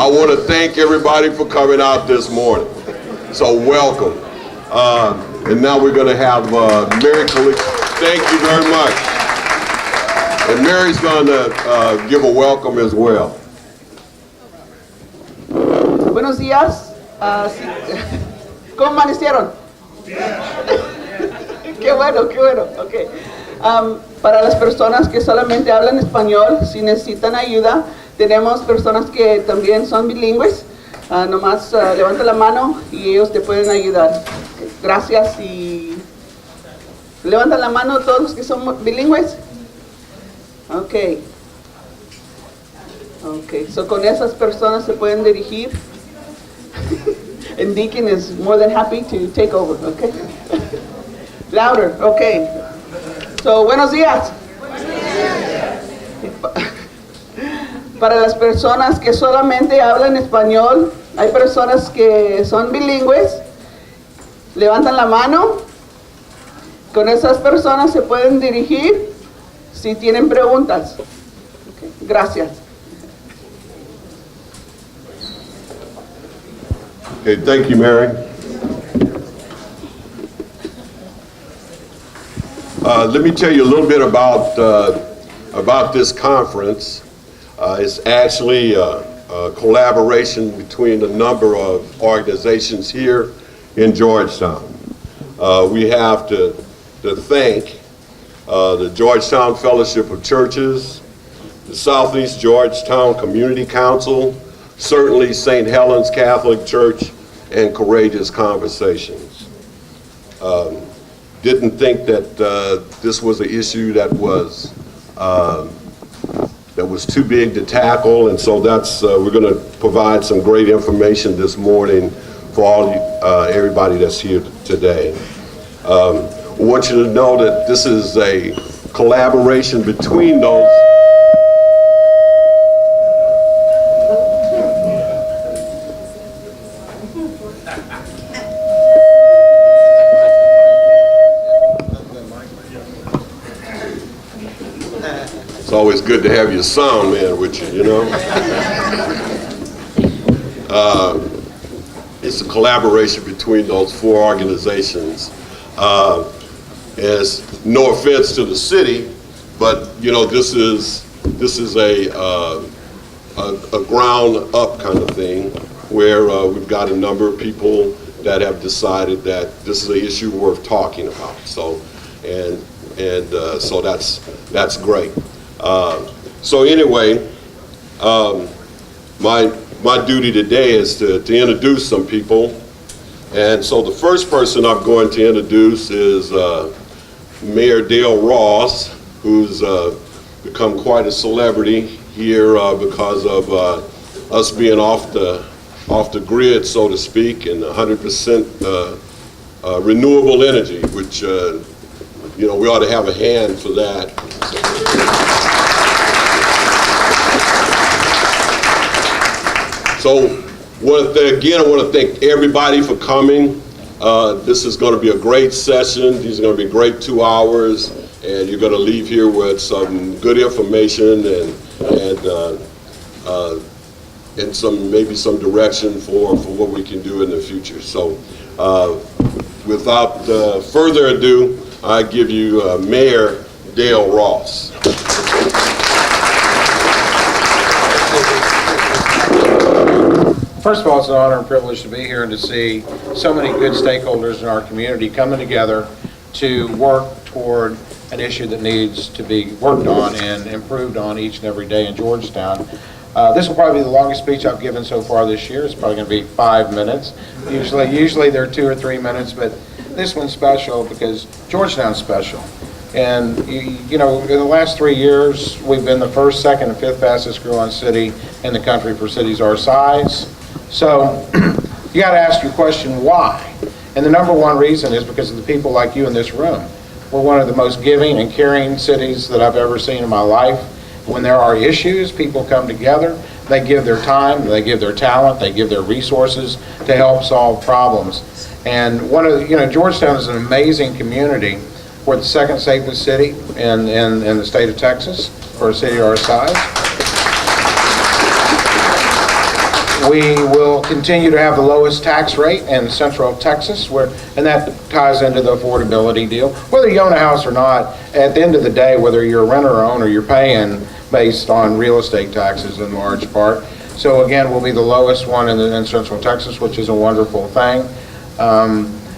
I want to thank everybody for coming out this morning. So welcome. And now we're going to have Mary. Thank you very much. And Mary's going to give a welcome as well. Buenos días. ¿Cómo amanecieron? Qué bueno, qué bueno. Okay. Para las personas que solamente hablan español, si necesitan ayuda, tenemos personas que también son bilingües. Nomás levanta la mano y ellos te pueden ayudar. Gracias. Y levantan la mano todos los que son bilingües. Ok. So con esas personas se pueden dirigir. And Deacon is more than happy to take over, okay? Louder, okay. So, buenos días. Para las personas que solamente hablan español, hay personas que son bilingües, levantan la mano. Con esas personas se pueden dirigir si tienen preguntas. Okay. Gracias. Okay, thank you, Mary. Let me tell you a little bit about this conference. It's actually a collaboration between a number of organizations here in Georgetown. We have to thank the Georgetown Fellowship of Churches, the Southeast Georgetown Community Council, certainly St. Helens Catholic Church, and Courageous Conversations. Didn't think that this was an issue that was too big to tackle, and so that's we're going to provide some great information this morning for all everybody that's here today. I want you to know that this is a collaboration between those. It's always good to have your sound man with you, you know. It's a collaboration between those four organizations. It's no offense to the city, but you know this is a ground up kind of thing where we've got a number of people that have decided that this is an issue worth talking about. So so that's great. So anyway, my duty today is to introduce some people. And so the first person I'm going to introduce is Mayor Dale Ross, who's become quite a celebrity here because of us being off the grid, so to speak, and 100% renewable energy, which you know, we ought to have a hand for that. So, again, I want to thank everybody for coming. This is going to be a great session. These are going to be great 2 hours, and you're going to leave here with some good information and maybe some direction for what we can do in the future. So, without further ado, I give you Mayor Dale Ross. First of all, it's an honor and privilege to be here and to see so many good stakeholders in our community coming together to work toward an issue that needs to be worked on and improved on each and every day in Georgetown. This will probably be the longest speech I've given so far this year. It's probably going to be 5 minutes. Usually they're 2 or 3 minutes, but this one's special because Georgetown's special. And you know, in the last 3 years, we've been the first, second, and fifth fastest growing city in the country for cities our size. So you got to ask your question, why? And the number one reason is because of the people like you in this room. We're one of the most giving and caring cities that I've ever seen in my life. When there are issues, people come together. They give their time, they give their talent, they give their resources to help solve problems. And Georgetown is an amazing community. We're the second safest city in the state of Texas for a city our size. We will continue to have the lowest tax rate in Central Texas, and that ties into the affordability deal. Whether you own a house or not, at the end of the day, whether you're a renter or owner, you're paying based on real estate taxes in large part. So again, we'll be the lowest one in Central Texas, which is a wonderful thing.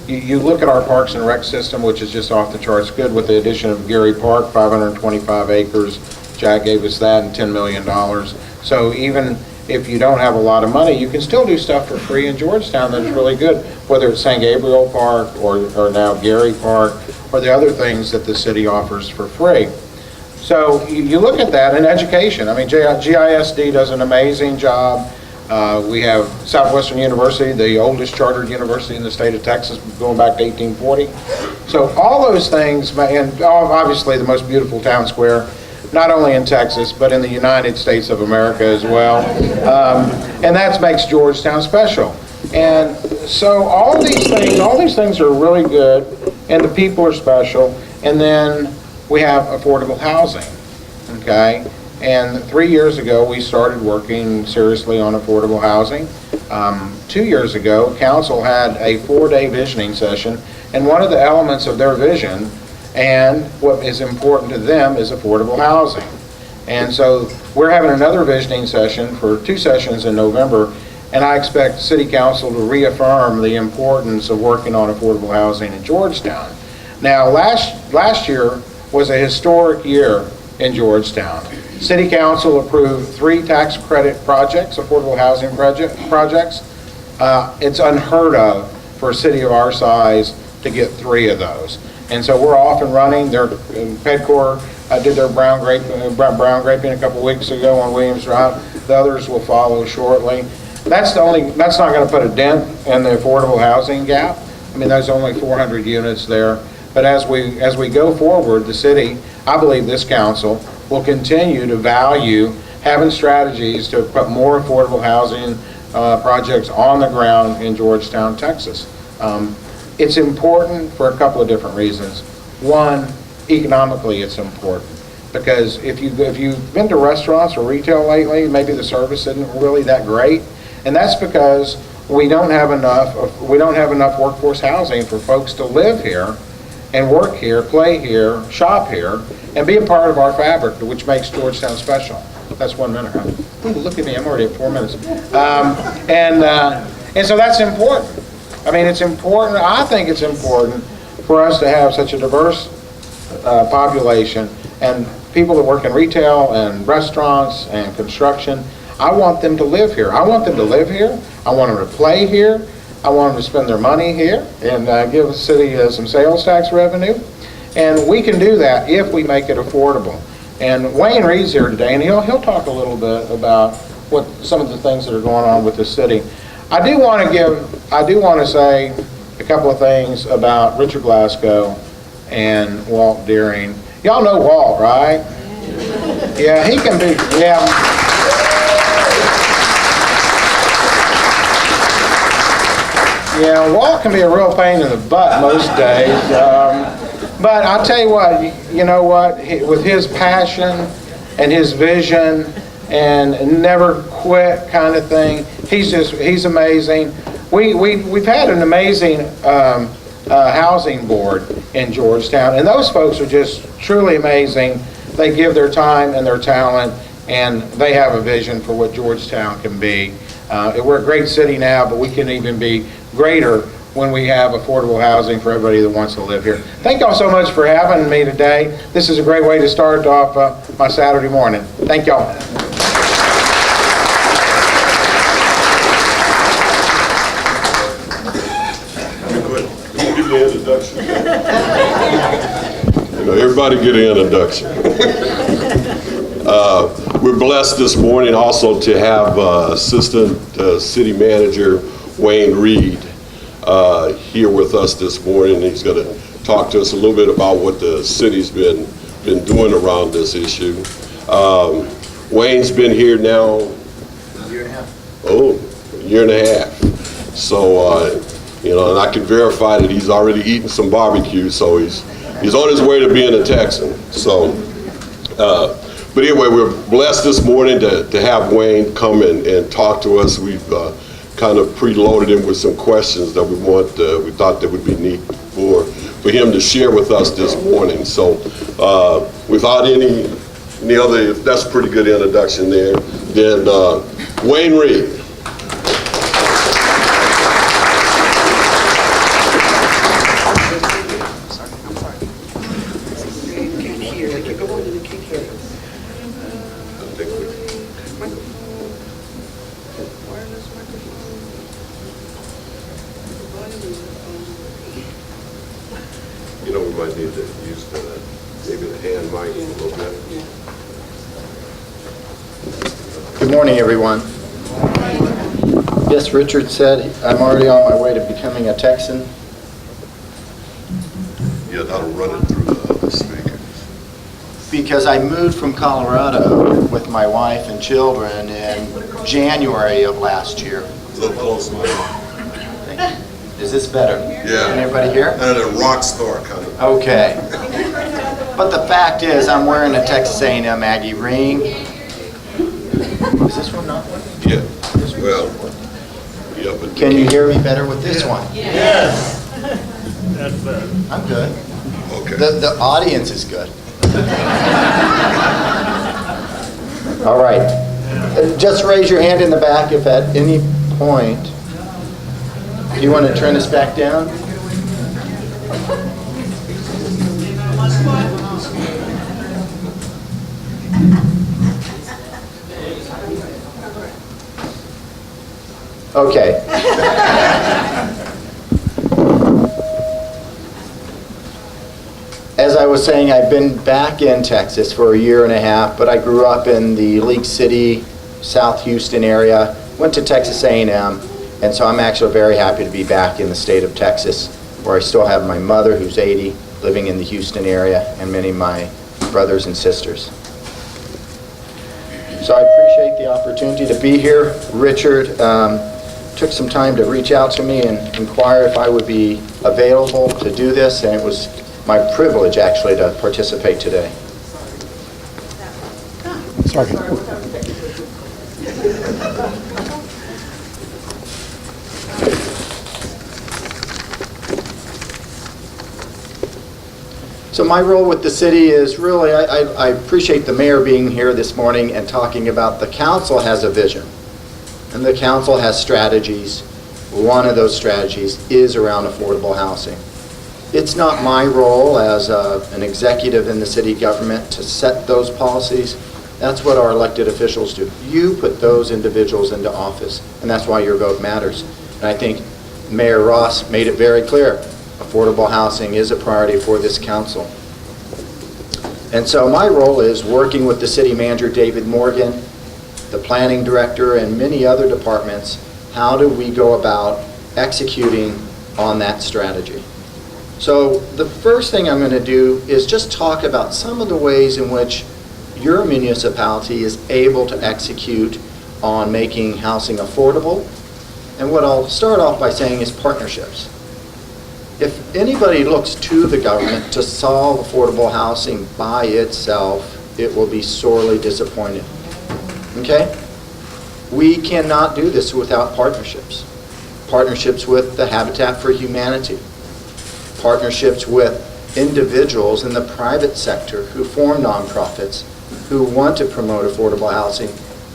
You look at our Parks and Rec system, which is just off the charts good with the addition of Gary Park, 525 acres. Jack gave us that, and $10 million. So even if you don't have a lot of money, you can still do stuff for free in Georgetown that's really good, whether it's St. Gabriel Park or now Gary Park or the other things that the city offers for free. So you look at that in education. I mean, GISD does an amazing job. We have Southwestern University, the oldest chartered university in the state of Texas, going back to 1840. So all those things, and obviously the most beautiful town square, not only in Texas, but in the United States of America as well. And that makes Georgetown special. And so all these things are really good, and the people are special. And then we have affordable housing, okay? And 3 years ago, we started working seriously on affordable housing. 2 years ago, council had a 4-day visioning session, and one of the elements of their vision and what is important to them is affordable housing. And so we're having another visioning session for 2 sessions in November, and I expect City Council to reaffirm the importance of working on affordable housing in Georgetown. Now, last year was a historic year in Georgetown. City Council approved 3 tax credit projects, affordable housing projects. It's unheard of for a city of our size to get 3 of those. And so we're off and running. Their PEDCOR did their brown graping a couple weeks ago on Williams Drive. The others will follow shortly. That's not going to put a dent in the affordable housing gap. I mean, there's only 400 units there. But as we go forward, the city, I believe this council, will continue to value having strategies to put more affordable housing projects on the ground in Georgetown, Texas. It's important for a couple of different reasons. One, economically it's important, because if you've been to restaurants or retail lately, maybe the service isn't really that great, and that's because we don't have enough workforce housing for folks to live here and work here, play here, shop here, and be a part of our fabric, which makes Georgetown special. That's 1 minute, huh? Ooh, look at me, I'm already at 4 minutes. And so that's important. I mean, it's important, I think it's important for us to have such a diverse population, and people that work in retail and restaurants and construction. I want them to live here. I want them to live here. I want them to play here. I want them to spend their money here and give the city some sales tax revenue. And we can do that if we make it affordable. And Wayne Reed's here today, and he'll talk a little bit about what some of the things that are going on with the city. I do want to say a couple of things about Richard GLASCO and Walt Doering. Y'all know Walt, right? Yeah, he can be, yeah. Yeah, Walt can be a real pain in the butt most days. But I'll tell you what, you know what, with his passion and his vision and never quit kind of thing, he's amazing. We've had an amazing housing board in Georgetown, and those folks are just truly amazing. They give their time and their talent, and they have a vision for what Georgetown can be. We're a great city now, but we can even be greater when we have affordable housing for everybody that wants to live here. Thank y'all so much for having me today. This is a great way to start off my Saturday morning. Thank y'all. Give me an introduction. You know, everybody get an introduction. We're blessed this morning also to have Assistant City Manager Wayne Reed here with us this morning. He's going to talk to us a little bit about what the city's been doing around this issue. Wayne's been here now a year and a half. So you know, and I can verify that he's already eaten some barbecue, so he's on his way to being a Texan. So But anyway, we're blessed this morning to have Wayne come and talk to us. We've kind of preloaded him with some questions that we thought that would be neat for him to share with us this morning. So without any other, if that's a pretty good introduction there, then Wayne Reed. You know, we might need to use maybe the hand mic a little bit. Good morning, everyone. Yes, Richard said I'm already on my way to becoming a Texan. Yeah, that'll run it through the speaker. Because I moved from Colorado with my wife and children in January of last year. A little closer. Is this better? Yeah. Can everybody hear? And a rock star kind of. Okay. But the fact is, I'm wearing a Texas A&M Aggie ring. Is this one not working? Yeah. Well, yeah, but Can you hear me better with this one? Yes. That's better. I'm good. okay. The audience is good. All right. Just raise your hand in the back if at any point you want to turn this back down. Okay. As I was saying, I've been back in Texas for a year and a half, but I grew up in the League City, South Houston area, went to Texas A&M, and so I'm actually very happy to be back in the state of Texas, where I still have my mother, who's 80, living in the Houston area, and many of my brothers and sisters. So I appreciate the opportunity to be here. Richard took some time to reach out to me and inquire if I would be available to do this, and it was my privilege actually to participate today. Sorry. So my role with the city is really, I appreciate the mayor being here this morning and talking about the council has a vision. And the council has strategies. One of those strategies is around affordable housing. It's not my role as an executive in the city government to set those policies. That's what our elected officials do. You put those individuals into office, and that's why your vote matters. And I think Mayor Ross made it very clear. Affordable housing is a priority for this council. And so my role is working with the city manager, David Morgan, the planning director, and many other departments. How do we go about executing on that strategy? So the first thing I'm going to do is just talk about some of the ways in which your municipality is able to execute on making housing affordable. And what I'll start off by saying is partnerships. If anybody looks to the government to solve affordable housing by itself, it will be sorely disappointed. Okay? We cannot do this without partnerships. Partnerships with the Habitat for Humanity. Partnerships with individuals in the private sector who form nonprofits, who want to promote affordable housing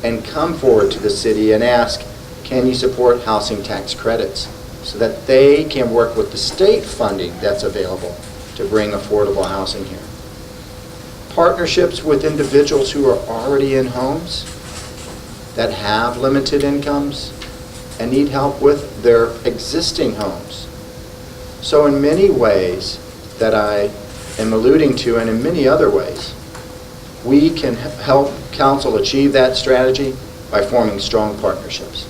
and come forward to the city and ask, can you support housing tax credits? So that they can work with the state funding that's available to bring affordable housing here. Partnerships with individuals who are already in homes that have limited incomes and need help with their existing homes. So in many ways that I am alluding to, and in many other ways, we can help council achieve that strategy by forming strong partnerships.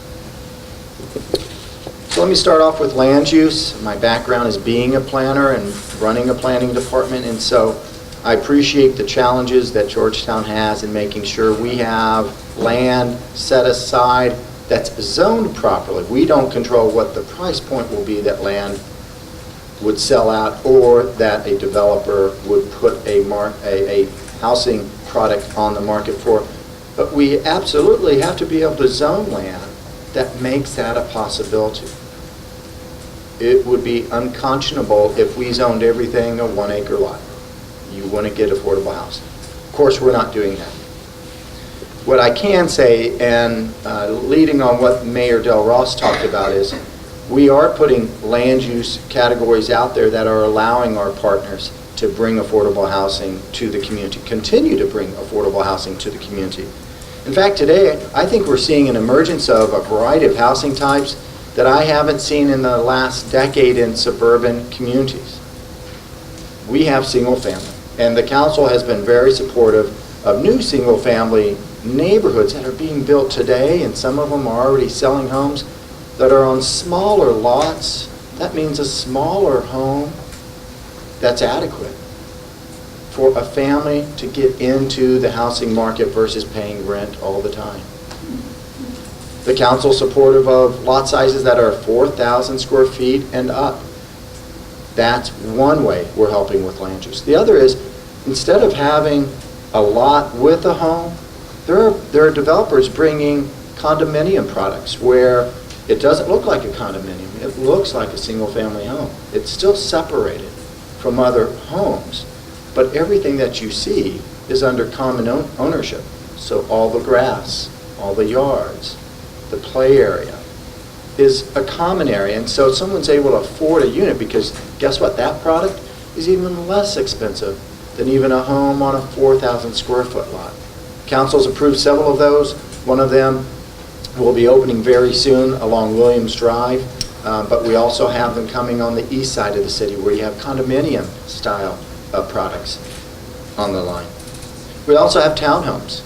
So let me start off with land use. My background is being a planner and running a planning department, and so I appreciate the challenges that Georgetown has in making sure we have land set aside that's zoned properly. We don't control what the price point will be that land would sell out, or that a developer would put a housing product on the market for. But we absolutely have to be able to zone land that makes that a possibility. It would be unconscionable if we zoned everything a 1 acre lot. You wouldn't get affordable housing. Of course, we're not doing that. What I can say, and leading on what Mayor Del Ross talked about, is we are putting land use categories out there that are allowing our partners to bring affordable housing to the community, continue to bring affordable housing to the community. In fact, today, I think we're seeing an emergence of a variety of housing types that I haven't seen in the last decade in suburban communities. We have single family, and the council has been very supportive of new single family neighborhoods that are being built today, and some of them are already selling homes that are on smaller lots. That means a smaller home that's adequate for a family to get into the housing market versus paying rent all the time. The council is supportive of lot sizes that are 4,000 square feet and up. That's one way we're helping with land use. The other is, instead of having a lot with a home, there are developers bringing condominium products where it doesn't look like a condominium. It looks like a single-family home. It's still separated from other homes, but everything that you see is under common ownership. So all the grass, all the yards, the play area is a common area, and so someone's able to afford a unit because guess what? That product is even less expensive than even a home on a 4,000 square foot lot. Council's approved several of those. One of them will be opening very soon along Williams Drive, but we also have them coming on the east side of the city where you have condominium style of products on the line. We also have townhomes.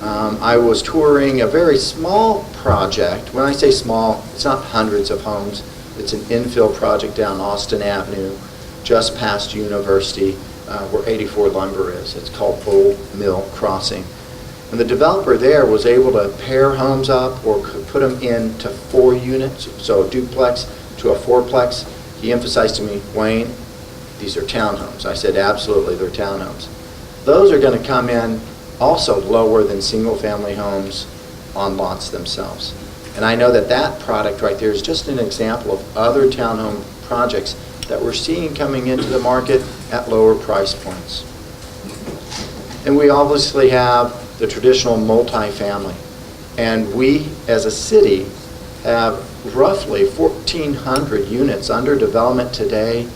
I was touring a very small project. When I say small, it's not hundreds of homes. It's an infill project down Austin Avenue, just past University, where 84 Lumber is. It's called Old Mill Crossing. And the developer there was able to pair homes up or could put them into 4 units, so a duplex to a 4-plex. He emphasized to me, Wayne, these are townhomes. I said, absolutely, they're townhomes. Those are going to come in also lower than single-family homes on lots themselves. And I know that that product right there is just an example of other townhome projects that we're seeing coming into the market at lower price points. And we obviously have the traditional multifamily. And we, as a city, have roughly 1,400 units under development today,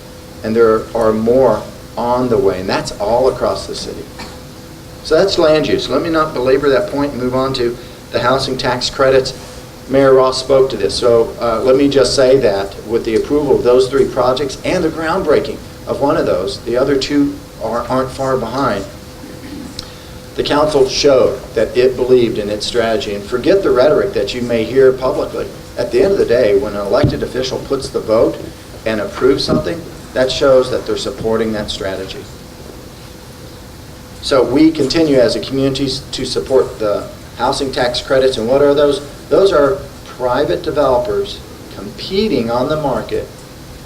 and there are more on the way, and that's all across the city. So that's land use. Let me not belabor that point and move on to the housing tax credits. Mayor Ross spoke to this, so let me just say that with the approval of those 3 projects and the groundbreaking of one of those, the other 2 aren't far behind. The council showed that it believed in its strategy, and forget the rhetoric that you may hear publicly. At the end of the day, when an elected official puts the vote and approves something, that shows that they're supporting that strategy. So we continue as a community to support the housing tax credits, and what are those? Those are private developers competing on the market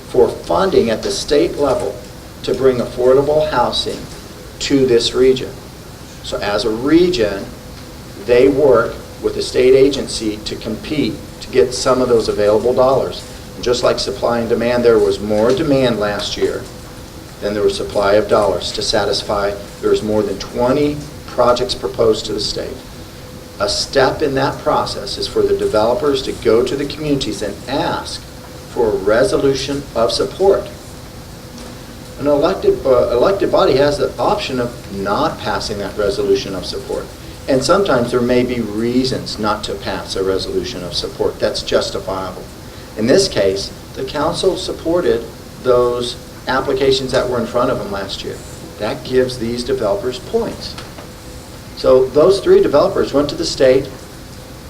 for funding at the state level to bring affordable housing to this region. So as a region, they work with the state agency to compete to get some of those available dollars. And just like supply and demand, there was more demand last year than there was supply of dollars to satisfy. There's more than 20 projects proposed to the state. A step in that process is for the developers to go to the communities and ask for a resolution of support. An elected body has the option of not passing that resolution of support. And sometimes there may be reasons not to pass a resolution of support that's justifiable. In this case, the council supported those applications that were in front of them last year. That gives these developers points. So those 3 developers went to the state,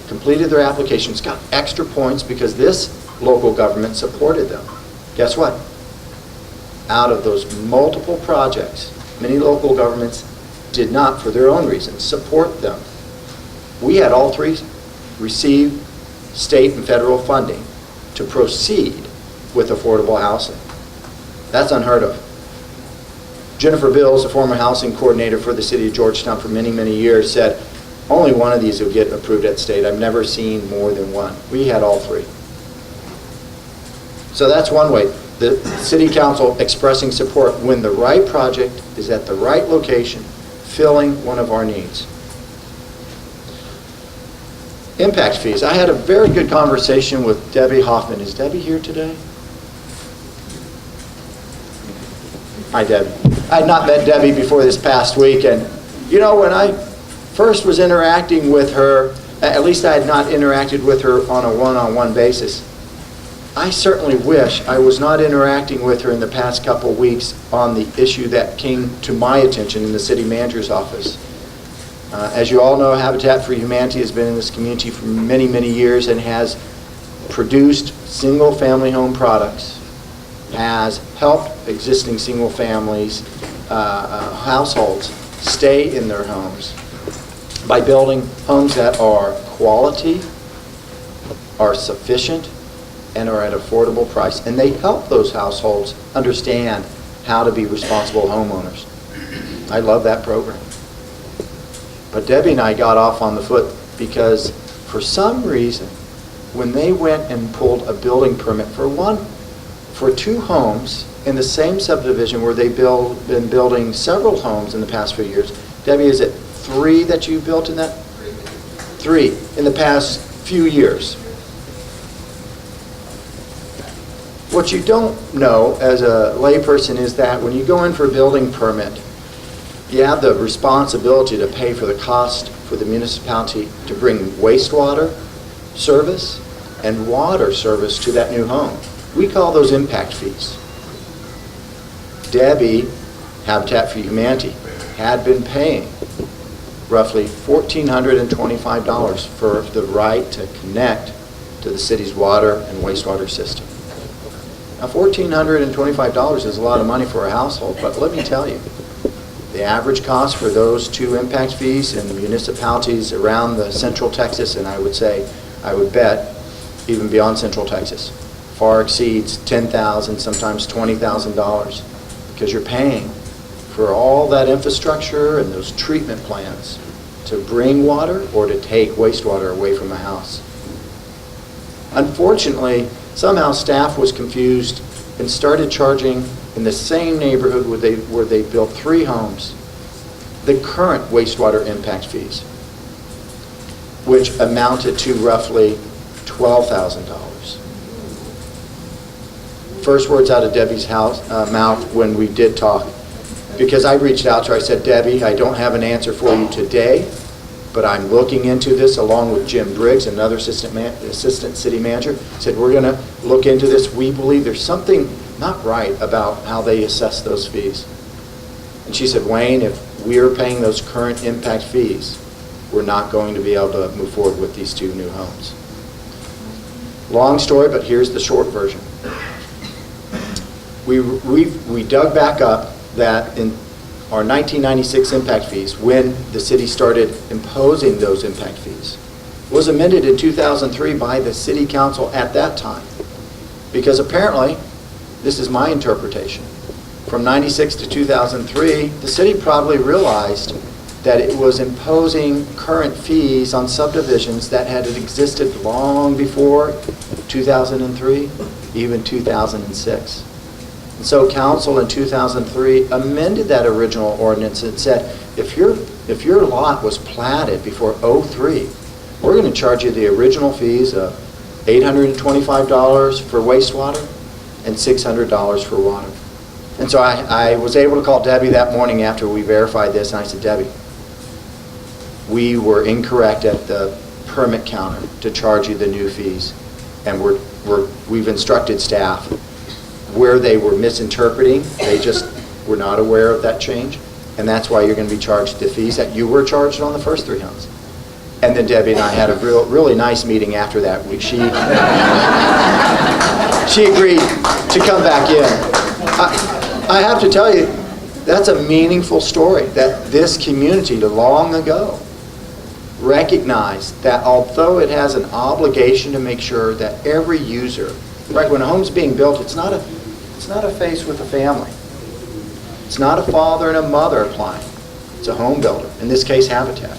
completed their applications, got extra points because this local government supported them. Guess what? Out of those multiple projects, many local governments did not, for their own reasons, support them. We had all 3 receive state and federal funding to proceed with affordable housing. That's unheard of. Jennifer Bills, the former housing coordinator for the city of Georgetown for many, many years, said, only one of these will get approved at state. I've never seen more than one. We had all three. So that's one way. The city council expressing support when the right project is at the right location, filling one of our needs. Impact fees. I had a very good conversation with Debbie Hoffman. Is Debbie here today? Hi, Debbie. I had not met Debbie before this past week, and you know, when I first was interacting with her, at least I had not interacted with her on a one-on-one basis. I certainly wish I was not interacting with her in the past couple of weeks on the issue that came to my attention in the city manager's office. As you all know, Habitat for Humanity has been in this community for many, many years and has produced single-family home products, has helped existing single families, households stay in their homes by building homes that are quality, are sufficient, and are at affordable price. And they help those households understand how to be responsible homeowners. I love that program. But Debbie and I got off on the foot because for some reason, when they went and pulled a building permit for two homes in the same subdivision where they've been building several homes in the past few years, Debbie, is it 3 that you built in that? 3 in the past few years. What you don't know as a layperson is that when you go in for a building permit, you have the responsibility to pay for the cost for the municipality to bring wastewater service and water service to that new home. We call those impact fees. Debbie, Habitat for Humanity, had been paying roughly $1,425 for the right to connect to the city's water and wastewater system. Now, $1,425 is a lot of money for a household, but let me tell you, the average cost for those 2 impact fees in municipalities around the Central Texas, and I would bet, even beyond Central Texas, far exceeds $10,000, sometimes $20,000, because you're paying for all that infrastructure and those treatment plants to bring water or to take wastewater away from a house. Unfortunately, somehow staff was confused and started charging in the same neighborhood where they built 3 homes the current wastewater impact fees, which amounted to roughly $12,000. First words out of Debbie's mouth when we did talk, because I reached out to her, I said, Debbie, I don't have an answer for you today, but I'm looking into this along with Jim Briggs, another assistant city manager. Said, we're going to look into this. We believe there's something not right about how they assess those fees. And she said, Wayne, if we're paying those current impact fees, we're not going to be able to move forward with these 2 new homes. Long story, but here's the short version. We dug back up that in our 1996 impact fees, when the city started imposing those impact fees, was amended in 2003 by the city council at that time. Because apparently, this is my interpretation, from 96 to 2003, the city probably realized that it was imposing current fees on subdivisions that had existed long before 2003, even 2006. And so council in 2003 amended that original ordinance and said, if your lot was platted before '03, we're going to charge you the original fees of $825 for wastewater and $600 for water. And so I was able to call Debbie that morning after we verified this, and I said, Debbie, we were incorrect at the permit counter to charge you the new fees, and we've instructed staff where they were misinterpreting. They just were not aware of that change, and that's why you're going to be charged the fees that you were charged on the first 3 homes. And then Debbie and I had a really nice meeting after that. She agreed to come back in. I have to tell you, that's a meaningful story, that this community long ago recognized that although it has an obligation to make sure that every user, right, when a home's being built, it's not a face with a family. It's not a father and a mother applying. It's a home builder, in this case Habitat.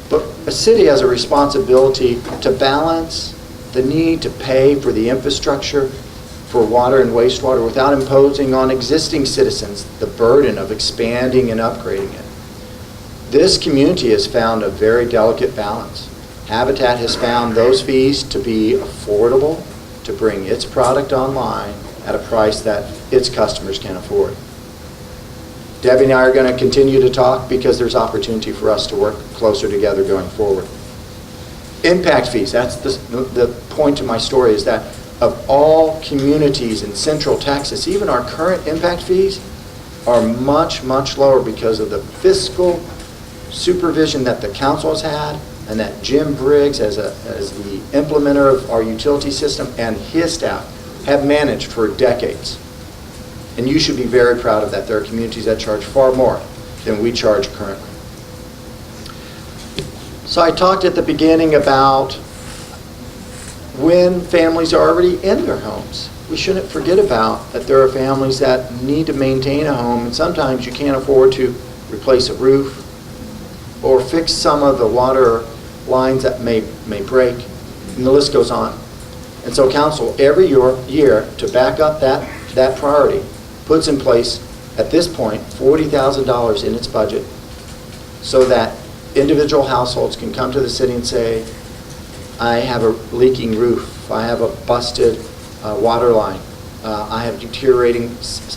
But a city has a responsibility to balance the need to pay for the infrastructure for water and wastewater without imposing on existing citizens the burden of expanding and upgrading it. This community has found a very delicate balance. Habitat has found those fees to be affordable to bring its product online at a price that its customers can afford. Debbie and I are going to continue to talk because there's opportunity for us to work closer together going forward. Impact fees, that's the point of my story, is that of all communities in Central Texas, even our current impact fees are much, much lower because of the fiscal supervision that the council has had and that Jim Briggs, as the implementer of our utility system, and his staff have managed for decades. And you should be very proud of that. There are communities that charge far more than we charge currently. So I talked at the beginning about when families are already in their homes. We shouldn't forget about that there are families that need to maintain a home, and sometimes you can't afford to replace a roof or fix some of the water lines that may break, and the list goes on. And so council, every year, to back up that priority, puts in place, at this point, $40,000 in its budget so that individual households can come to the city and say, I have a leaking roof, I have a busted water line, I have deteriorating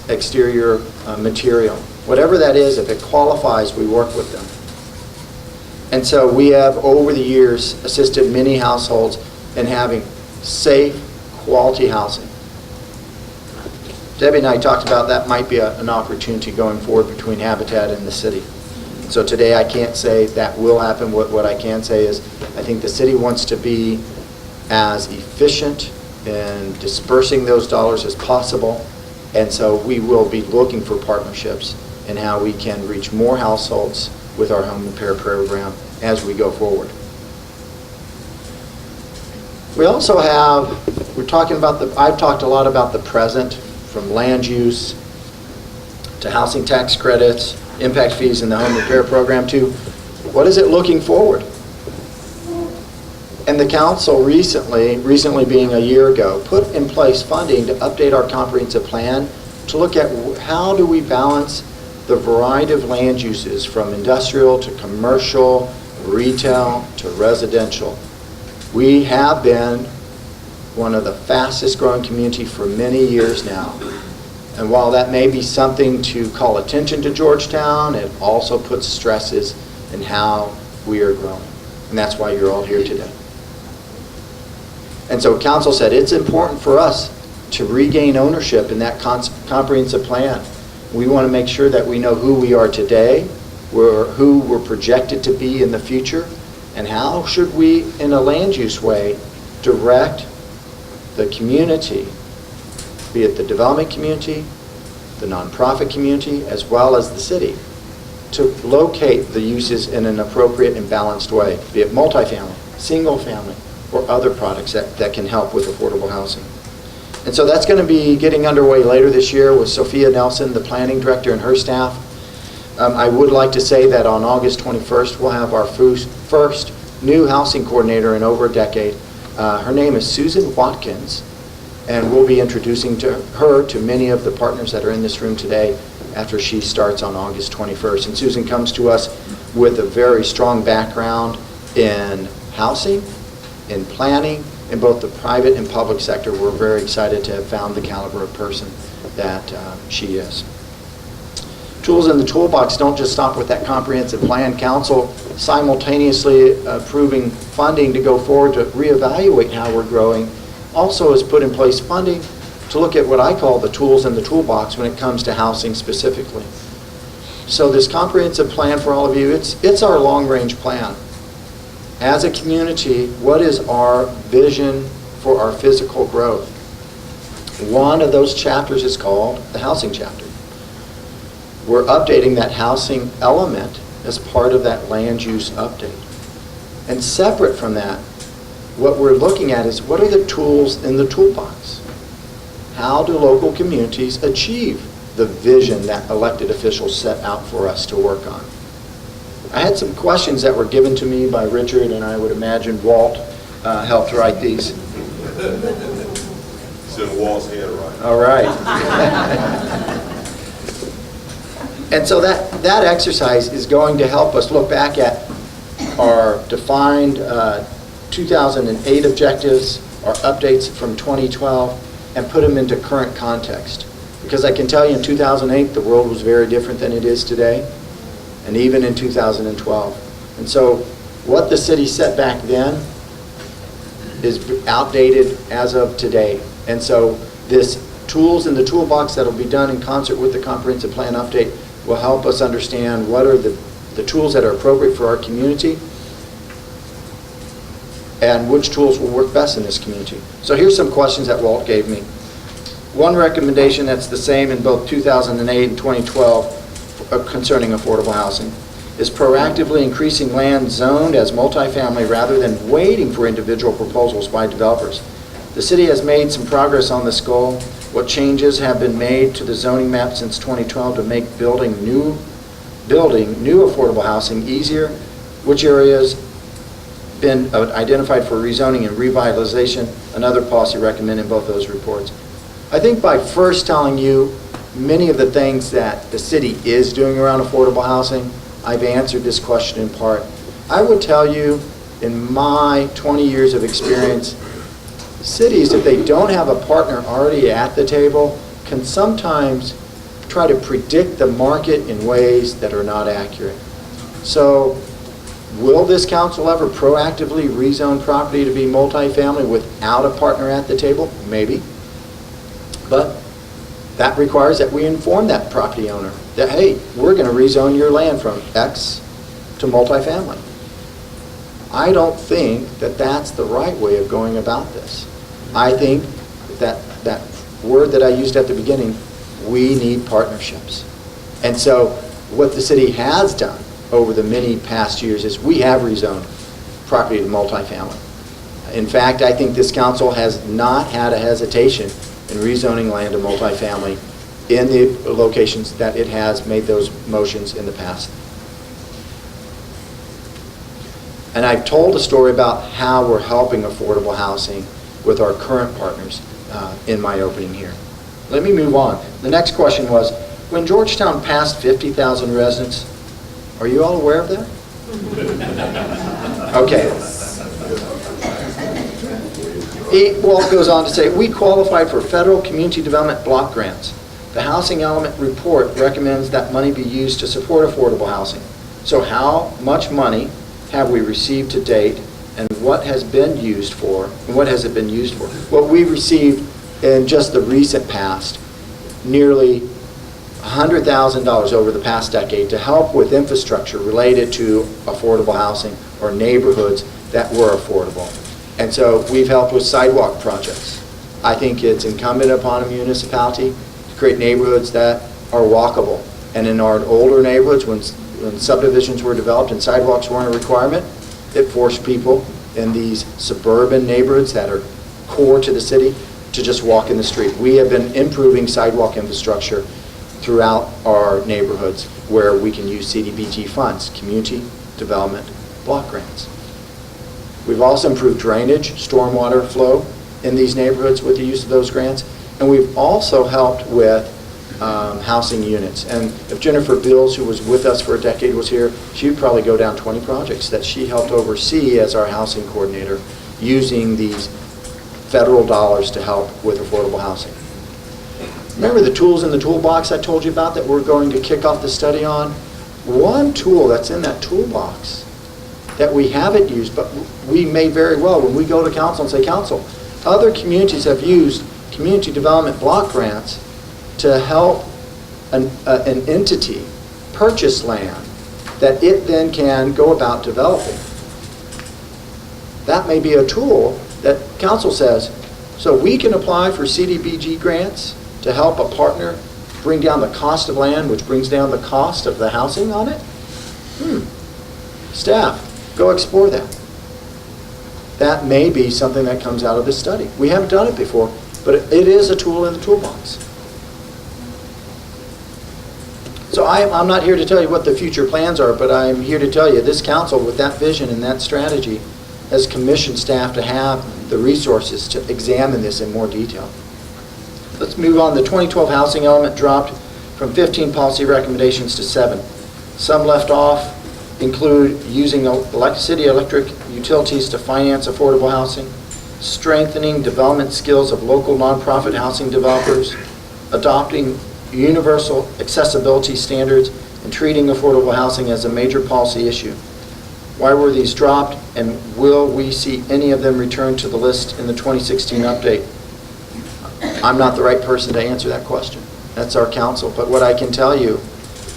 exterior material. Whatever that is, if it qualifies, we work with them. And so we have, over the years, assisted many households in having safe, quality housing. Debbie and I talked about that might be an opportunity going forward between Habitat and the city. So today I can't say that will happen. What I can say is I think the city wants to be as efficient in dispersing those dollars as possible. And so we will be looking for partnerships in how we can reach more households with our home repair program as we go forward. We also have, I've talked a lot about the present, from land use to housing tax credits, impact fees in the home repair program, to what is it looking forward? And the council recently being a year ago, put in place funding to update our comprehensive plan to look at how do we balance the variety of land uses from industrial to commercial, retail to residential. We have been one of the fastest growing communities for many years now. And while that may be something to call attention to Georgetown, it also puts stresses in how we are growing. And that's why you're all here today. And so council said it's important for us to regain ownership in that comprehensive plan. We want to make sure that we know who we are today, who we're projected to be in the future, and how should we, in a land use way, direct the community, be it the development community, the nonprofit community, as well as the city, to locate the uses in an appropriate and balanced way, be it multifamily, single family, or other products that can help with affordable housing. And so that's going to be getting underway later this year with Sophia Nelson, the planning director, and her staff. I would like to say that on August 21st, we'll have our first new housing coordinator in over a decade. Her name is Susan Watkins, and we'll be introducing her to many of the partners that are in this room today after she starts on August 21st. And Susan comes to us with a very strong background in housing, in planning, in both the private and public sector. We're very excited to have found the caliber of person that she is. Tools in the toolbox don't just stop with that comprehensive plan. Council simultaneously approving funding to go forward to reevaluate how we're growing also has put in place funding to look at what I call the tools in the toolbox when it comes to housing specifically. So this comprehensive plan for all of you, it's our long-range plan. As a community, what is our vision for our physical growth? One of those chapters is called the housing chapter. We're updating that housing element as part of that land use update. And separate from that, what we're looking at is what are the tools in the toolbox? How do local communities achieve the vision that elected officials set out for us to work on. I had some questions that were given to me by Richard, and I would imagine Walt helped write these. It's in Walt's handwriting. All right. And so that exercise is going to help us look back at our defined 2008 objectives, our updates from 2012, and put them into current context. Because I can tell you in 2008, the world was very different than it is today, and even in 2012. And so what the city set back then is outdated as of today. And so this tools in the toolbox that will be done in concert with the comprehensive plan update will help us understand what are the tools that are appropriate for our community and which tools will work best in this community. So here's some questions that Walt gave me. One recommendation that's the same in both 2008 and 2012 concerning affordable housing is proactively increasing land zoned as multifamily rather than waiting for individual proposals by developers. The city has made some progress on this goal. What changes have been made to the zoning map since 2012 to make building new affordable housing easier? Which areas been identified for rezoning and revitalization? Another policy recommended in both those reports. I think by first telling you many of the things that the city is doing around affordable housing, I've answered this question in part. I would tell you, in my 20 years of experience, cities, if they don't have a partner already at the table, can sometimes try to predict the market in ways that are not accurate. So, will this council ever proactively rezone property to be multifamily without a partner at the table? Maybe. But that requires that we inform that property owner that, hey, we're going to rezone your land from X to multifamily. I don't think that that's the right way of going about this. I think that word that I used at the beginning, we need partnerships. And so what the city has done over the many past years is we have rezoned property to multifamily. In fact, I think this council has not had a hesitation in rezoning land to multifamily in the locations that it has made those motions in the past. And I've told a story about how we're helping affordable housing with our current partners in my opening here. Let me move on. The next question was, when Georgetown passed 50,000 residents, are you all aware of that? Okay. Walt goes on to say, we qualified for federal community development block grants. The housing element report recommends that money be used to support affordable housing. So how much money have we received to date, and what has been used for, and what has it been used for? Well, we received in just the recent past nearly $100,000 over the past decade to help with infrastructure related to affordable housing or neighborhoods that were affordable. And so we've helped with sidewalk projects. I think it's incumbent upon a municipality to create neighborhoods that are walkable. And in our older neighborhoods, when subdivisions were developed and sidewalks weren't a requirement, it forced people in these suburban neighborhoods that are core to the city to just walk in the street. We have been improving sidewalk infrastructure throughout our neighborhoods where we can use CDBG funds, community development block grants. We've also improved drainage, stormwater flow in these neighborhoods with the use of those grants. And we've also helped with housing units. And if Jennifer Bills, who was with us for a decade, was here, she would probably go down 20 projects that she helped oversee as our housing coordinator using these federal dollars to help with affordable housing. Remember the tools in the toolbox I told you about that we're going to kick off the study on? One tool that's in that toolbox that we haven't used, but we may very well, when we go to council and say, council, other communities have used community development block grants to help an entity purchase land that it then can go about developing. That may be a tool that council says, so we can apply for CDBG grants to help a partner bring down the cost of land, which brings down the cost of the housing on it? Staff, go explore that. That may be something that comes out of this study. We haven't done it before, but it is a tool in the toolbox. So I'm not here to tell you what the future plans are, but I'm here to tell you this council, with that vision and that strategy, has commissioned staff to have the resources to examine this in more detail. Let's move on. The 2012 housing element dropped from 15 policy recommendations to 7. Some left off include using city electric utilities to finance affordable housing, strengthening development skills of local nonprofit housing developers, adopting universal accessibility standards, and treating affordable housing as a major policy issue. Why were these dropped, and will we see any of them returned to the list in the 2016 update? I'm not the right person to answer that question. That's our council. But what I can tell you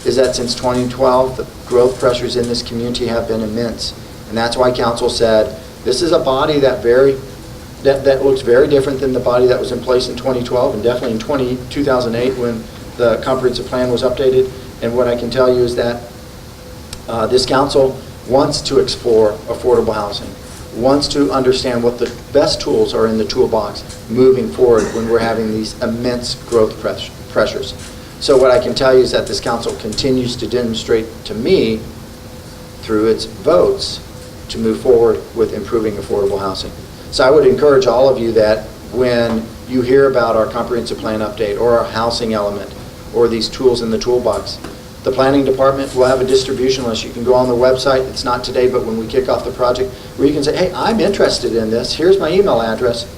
is that since 2012, the growth pressures in this community have been immense. And that's why council said, this is a body that looks very different than the body that was in place in 2012 and definitely in 2008 when the comprehensive plan was updated. And what I can tell you is that this council wants to explore affordable housing, wants to understand what the best tools are in the toolbox moving forward when we're having these immense growth pressures. So what I can tell you is that this council continues to demonstrate to me, through its votes, to move forward with improving affordable housing. So I would encourage all of you that when you hear about our comprehensive plan update or our housing element or these tools in the toolbox, the planning department will have a distribution list. You can go on the website. It's not today, but when we kick off the project, where you can say, hey, I'm interested in this. Here's my email address.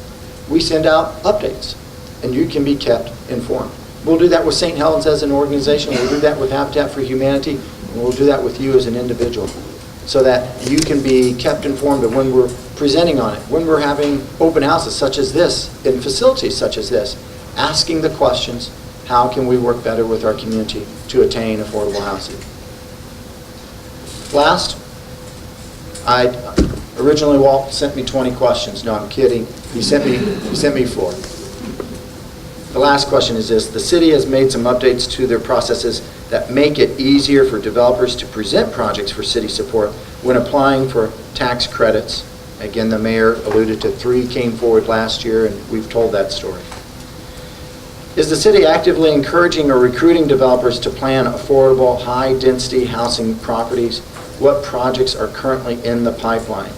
We send out updates, and you can be kept informed. We'll do that with St. Helens as an organization. We'll do that with Habitat for Humanity, and we'll do that with you as an individual, so that you can be kept informed of when we're presenting on it, when we're having open houses such as this, in facilities such as this, asking the questions, how can we work better with our community to attain affordable housing? Last, originally Walt sent me 20 questions. No, I'm kidding. He sent me 4. The last question is this: the city has made some updates to their processes that make it easier for developers to present projects for city support when applying for tax credits. Again, the mayor alluded to 3 came forward last year, and we've told that story. Is the city actively encouraging or recruiting developers to plan affordable, high-density housing properties? What projects are currently in the pipeline?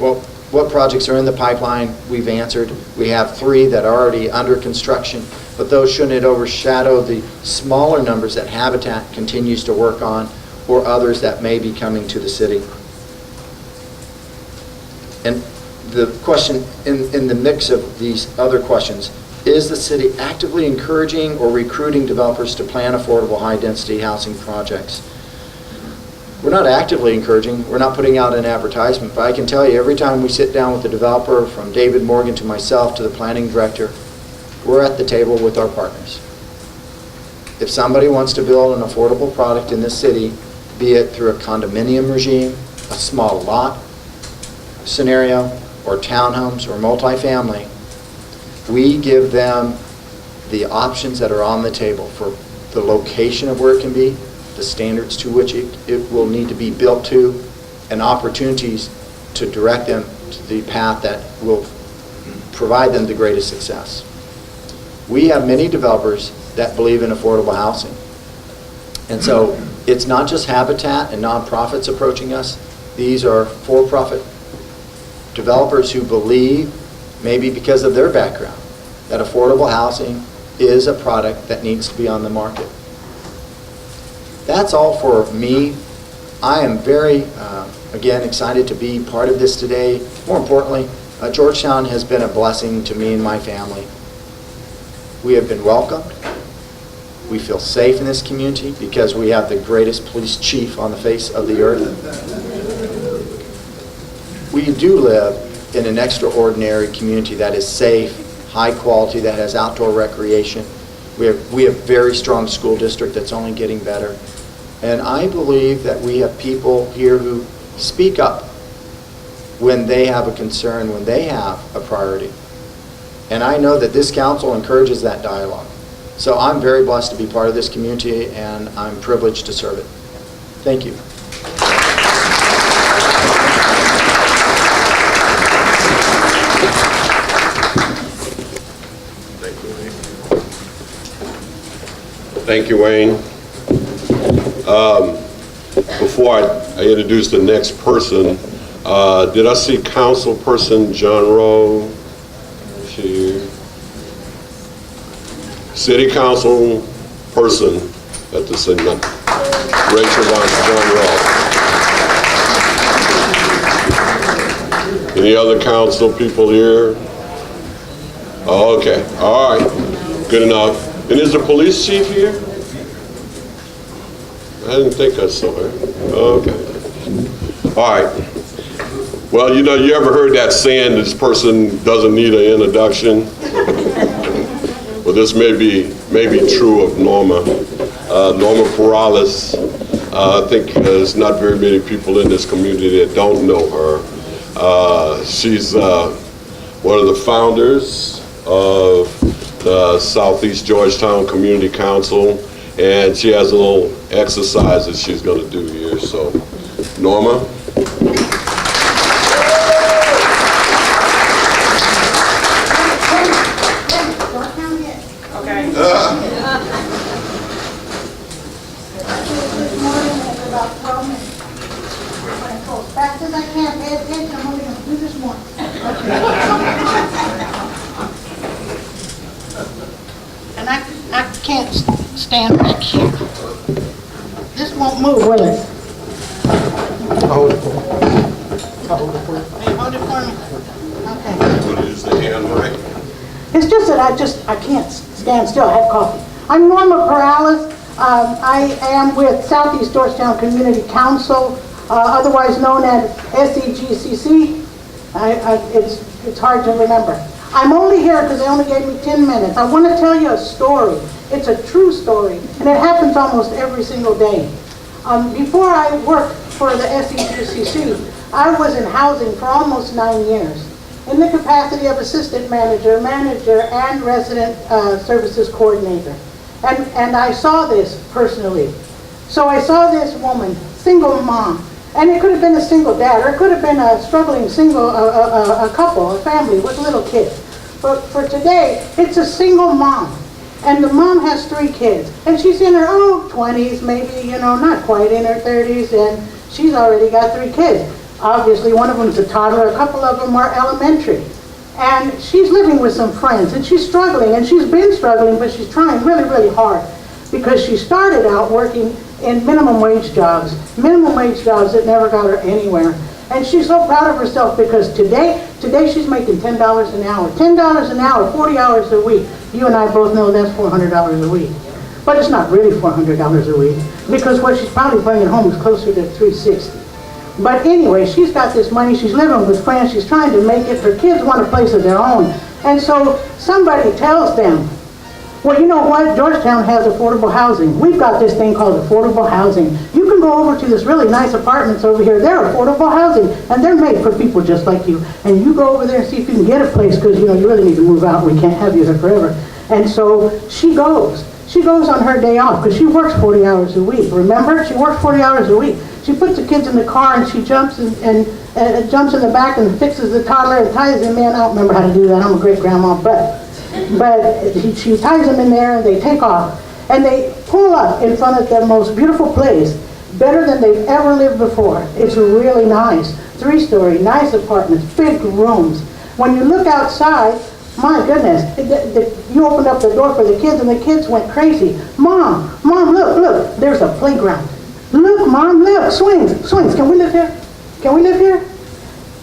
Well, what projects are in the pipeline, we've answered. We have 3 that are already under construction, but those shouldn't overshadow the smaller numbers that Habitat continues to work on, or others that may be coming to the city. And the question in the mix of these other questions, is the city actively encouraging or recruiting developers to plan affordable high-density housing projects? We're not actively encouraging. We're not putting out an advertisement, but I can tell you every time we sit down with the developer, from David Morgan to myself to the planning director, we're at the table with our partners. If somebody wants to build an affordable product in this city, be it through a condominium regime, a small lot scenario, or townhomes or multifamily, we give them the options that are on the table for the location of where it can be, the standards to which it will need to be built to, and opportunities to direct them to the path that will provide them the greatest success. We have many developers that believe in affordable housing. And so it's not just Habitat and nonprofits approaching us. These are for-profit developers who believe, maybe because of their background, that affordable housing is a product that needs to be on the market. That's all for me. I am very, again, excited to be part of this today. More importantly, Georgetown has been a blessing to me and my family. We have been welcomed. We feel safe in this community because we have the greatest police chief on the face of the earth. We do live in an extraordinary community that is safe, high quality, that has outdoor recreation. We have very strong school district that's only getting better. And I believe that we have people here who speak up when they have a concern, when they have a priority. And I know that this council encourages that dialogue. So I'm very blessed to be part of this community, and I'm privileged to serve it. Thank you. Thank you, Wayne. Before I introduce the next person, did I see Councilperson John Rowe here? City Council person at the city, Rachel John Rowe. Any other council people here? Oh, okay, all right, good enough. And is the police chief here? I didn't think I saw her. Okay. All right. Well, you know, you ever heard that saying, this person doesn't need an introduction? Well, this may be true of Norma. Norma Perales. I think there's not very many people in this community that don't know her. She's one of the founders of the Southeast Georgetown Community Council, and she has a little exercise that she's going to do here. So, Norma. As fast as I can, pay attention, I'm only going to do this once. And I can't stand back here. This won't move, will it? Hold it for me. Hey, hold it for me. Okay. Want to use the hand mic? It's just that I can't stand still. I have coffee. I'm Norma Perales. I am with Southeast Georgetown Community Council, otherwise known as SEGCC. It's hard to remember. I'm only here because they only gave me 10 minutes. I want to tell you a story. It's a true story, and it happens almost every single day. Before I worked for the SEGCC, I was in housing for almost 9 years in the capacity of assistant manager, and resident services coordinator. And I saw this personally. So I saw this woman, single mom, and it could have been a single dad, or it could have been a struggling single, a couple, a family with little kids. But for today, it's a single mom. And the mom has 3 kids. And she's in her 20s, maybe, not quite in her 30s, and she's already got 3 kids. Obviously, one of them's a toddler, a couple of them are elementary. And she's living with some friends, and she's struggling, and she's been struggling, but she's trying really, really hard, because she started out working in minimum wage jobs that never got her anywhere. And she's so proud of herself, because today she's making $10 an hour. $10 an hour, 40 hours a week. You and I both know that's $400 a week. But it's not really $400 a week, because what she's probably bringing home is closer to $360. But anyway, she's got this money, she's living with friends, she's trying to make it, her kids want a place of their own. And so somebody tells them, well, you know what, Georgetown has affordable housing. We've got this thing called affordable housing. You can go over to this really nice apartments over here, they're affordable housing, and they're made for people just like you. And you go over there and see if you can get a place, because you really need to move out, we can't have you here forever. And so she goes on her day off, because she works 40 hours a week. Remember, she works 40 hours a week. She puts the kids in the car, and she jumps and jumps in the back and fixes the toddler and ties him in. I don't remember how to do that. I'm a great grandma, but she ties him in there, and they take off, and they pull up in front of the most beautiful place, better than they've ever lived before. It's really nice, 3-story, nice apartments, big rooms. When you look outside, my goodness, you opened up the door for the kids, and the kids went crazy. Mom, look, there's a playground. Look, Mom, look, swings, can we live here? Can we live here?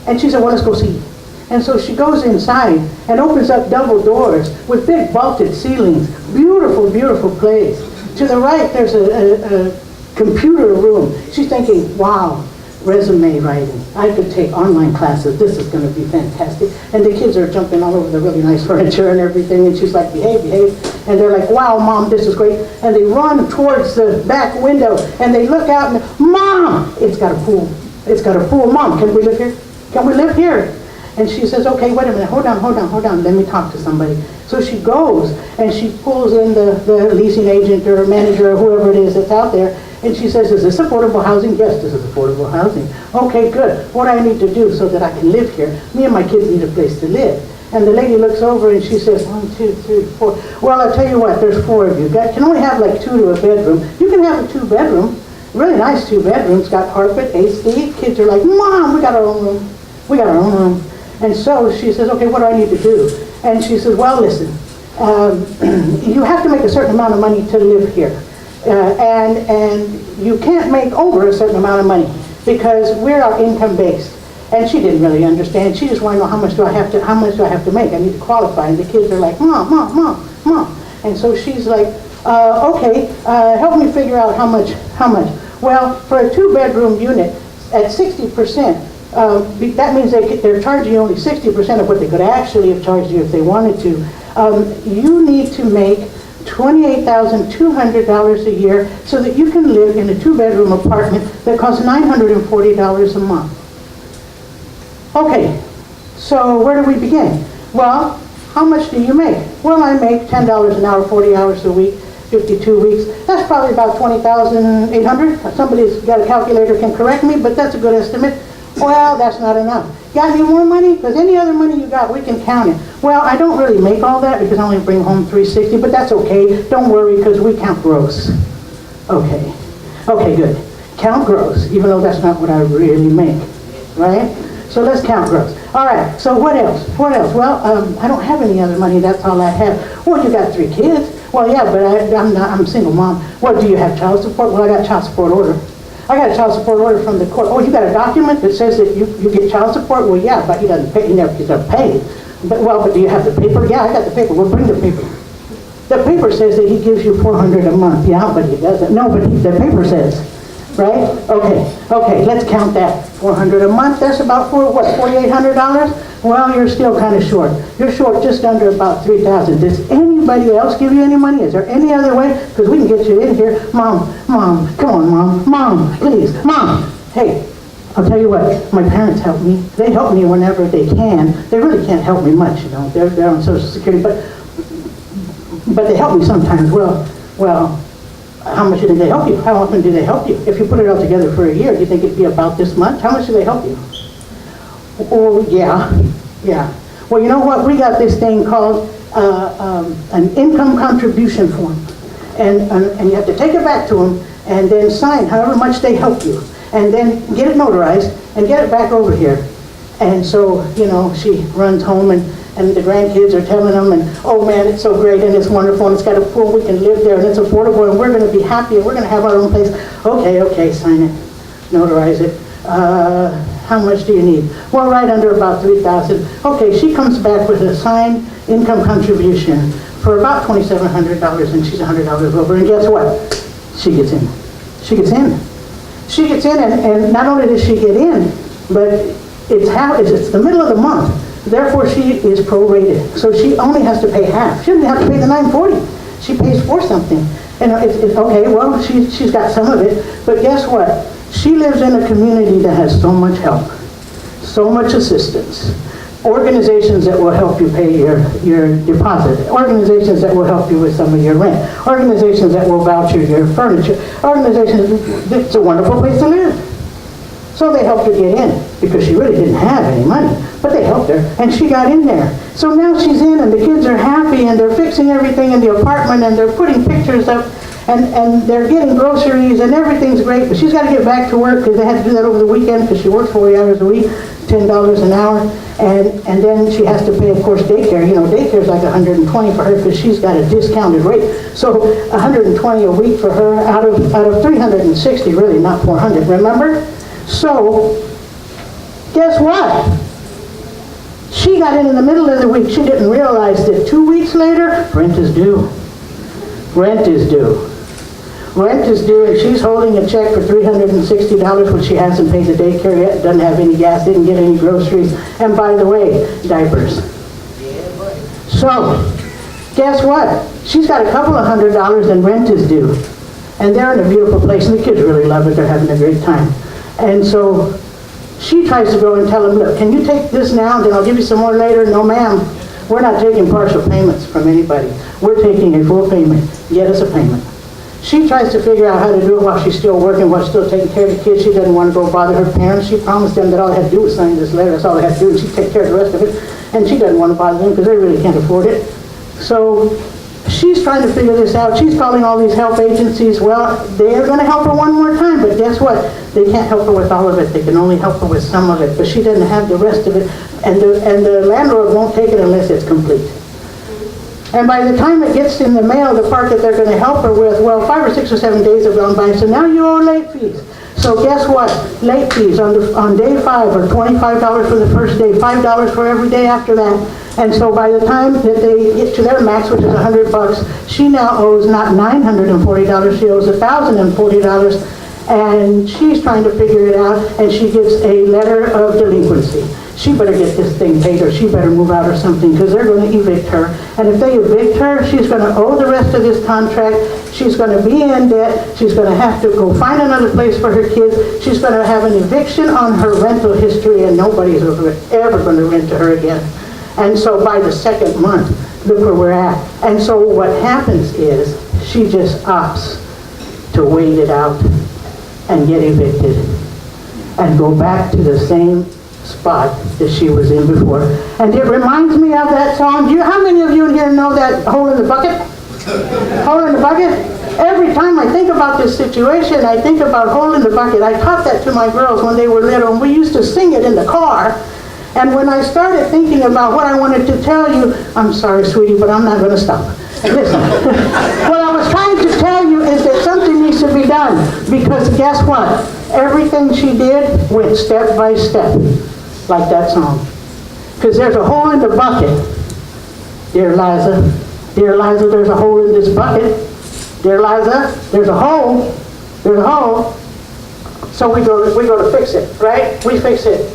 And she said, well, let's go see. And so she goes inside and opens up double doors with big vaulted ceilings. Beautiful, beautiful place. To the right, there's a computer room. She's thinking, wow, resume writing. I could take online classes. This is going to be fantastic. And the kids are jumping all over the really nice furniture and everything. And she's like, behave. And they're like, wow, Mom, this is great. And they run towards the back window, and they look out, and Mom, it's got a pool. It's got a pool. Mom, can we live here? Can we live here? And she says, okay, wait a minute, hold on, let me talk to somebody. So she goes, and she pulls in the leasing agent or manager or whoever it is that's out there, and she says, is this affordable housing? Yes, this is affordable housing. Okay, good. What do I need to do so that I can live here? Me and my kids need a place to live. And the lady looks over and she says, 1, 2, 3, 4. Well, I'll tell you what, there's 4 of you. You can only have like 2 to a bedroom. You can have a 2-bedroom. really nice 2 bedrooms, got carpet, AC. Kids are like, Mom, we got our own room. We got our own room. And so she says, okay, what do I need to do? And she says, well, listen, you have to make a certain amount of money to live here. And you can't make over a certain amount of money because we're our income based. And she didn't really understand. She just wanted to know how much do I have to make? I need to qualify. And the kids are like, Mom, Mom, Mom, Mom. And so she's like, okay, help me figure out how much. Well, for a 2-bedroom unit at 60%, that means they're charging you only 60% of what they could actually have charged you if they wanted to. You need to make $28,200 a year so that you can live in a 2-bedroom apartment that costs $940 a month. Okay, so where do we begin? Well, how much do you make? Well, I make $10 an hour, 40 hours a week, 52 weeks. That's probably about $20,800. Somebody's got a calculator, can correct me, but that's a good estimate. Well, that's not enough. Got any more money? Because any other money you got, we can count it. Well, I don't really make all that because I only bring home $360, but that's okay. Don't worry, because we count gross. Okay. Okay, good. Count gross, even though that's not what I really make, right? So let's count gross. All right, so what else? What else? Well, I don't have any other money. That's all I have. Well, you got 3 kids. Well, yeah, but I'm a single mom. What, do you have child support? Well, I got child support order. I got a child support order from the court. Oh, you got a document that says that you get child support? Well, yeah, but he doesn't pay. He never gets paid. But do you have the paper? Yeah, I got the paper. Well, bring the paper. The paper says that he gives you $400 a month. Yeah, but he doesn't. No, but the paper says, right? Okay, let's count that. $400 a month. That's about $4,800. Well, you're still kind of short. You're short just under about $3,000. Does anybody else give you any money? Is there any other way? Because we can get you in here. Mom, come on, Mom, please, Mom. Hey, I'll tell you what, my parents help me. They help me whenever they can. They really can't help me much, you know. They're on Social Security, but they help me sometimes. Well, how much do they help you? How often do they help you? If you put it all together for a year, do you think it'd be about this much? How much do they help you? Oh, yeah. Well, you know what? We got this thing called an income contribution form. And you have to take it back to them and then sign however much they help you. And then get it notarized and get it back over here. And so, you know, she runs home and the grandkids are telling them, and oh man, it's so great and it's wonderful and it's got a pool, we can live there and it's affordable and we're going to be happy and we're going to have our own place. Okay, sign it, notarize it. How much do you need? Well, right under about $3,000. Okay, she comes back with a signed income contribution for about $2,700 and she's $100 over. And guess what? She gets in. And not only does she get in, but it's the middle of the month. Therefore, she is prorated. So she only has to pay half. She doesn't have to pay the $940. She pays for something. And it's okay, well, she's got some of it. But guess what? She lives in a community that has so much help, so much assistance. Organizations that will help you pay your deposit. Organizations that will help you with some of your rent. Organizations that will voucher your furniture. Organizations, it's a wonderful place to live. So they helped her get in because she really didn't have any money. But they helped her and she got in there. So now she's in and the kids are happy and they're fixing everything in the apartment and they're putting pictures up and they're getting groceries and everything's great. But she's got to get back to work because they had to do that over the weekend because she works 40 hours a week, $10 an hour. And then she has to pay, of course, daycare. You know, daycare's like $120 for her because she's got a discounted rate. So $120 a week for her out of $360, really, not $400. Remember? So, guess what? She got in the middle of the week. She didn't realize that 2 weeks later, rent is due. Rent is due, and she's holding a check for $360, which she hasn't paid the daycare yet, doesn't have any gas, didn't get any groceries, and by the way, diapers. So, guess what? She's got a couple of $100 and rent is due. And they're in a beautiful place, and the kids really love it, they're having a great time. And so, she tries to go and tell them, look, can you take this now, and then I'll give you some more later? No, ma'am. We're not taking partial payments from anybody. We're taking a full payment. Get us a payment. She tries to figure out how to do it while she's still working, while she's still taking care of the kids. She doesn't want to go bother her parents. She promised them that all they had to do was sign this letter. That's all they had to do, and she'd take care of the rest of it. And she doesn't want to bother them because they really can't afford it. So she's trying to figure this out. She's calling all these help agencies. Well, they're going to help her one more time, but guess what? They can't help her with all of it. They can only help her with some of it, but she doesn't have the rest of it, and the landlord won't take it unless it's complete. And by the time it gets in the mail, the part that they're going to help her with, well, 5 or 6 or 7 days have gone by, so now you owe late fees. So guess what? Late fees on day 5 are $25 for the first day, $5 for every day after that. And so by the time that they get to their max, which is $100, she now owes not $940, she owes $1,040. And she's trying to figure it out, and she gets a letter of delinquency. She better get this thing paid, or she better move out or something, because they're going to evict her. And if they evict her, she's going to owe the rest of this contract. She's going to be in debt. She's going to have to go find another place for her kids. She's going to have an eviction on her rental history, and nobody's ever going to rent to her again. And so by the second month, look where we're at. And so what happens is she just opts to wait it out and get evicted and go back to the same spot that she was in before. And it reminds me of that song. How many of you in here know that Hole in the Bucket? Hole in the Bucket? Every time I think about this situation, I think about Hole in the Bucket. I taught that to my girls when they were little, and we used to sing it in the car. And when I started thinking about what I wanted to tell you, I'm sorry, sweetie, but I'm not going to stop. Listen, what I was trying to tell you is that something needs to be done, because guess what? Everything she did went step by step, like that song. Because there's a hole in the bucket, dear Liza. Dear Liza, there's a hole in this bucket. Dear Liza, there's a hole. There's a hole. So we go to fix it, right? We fix it.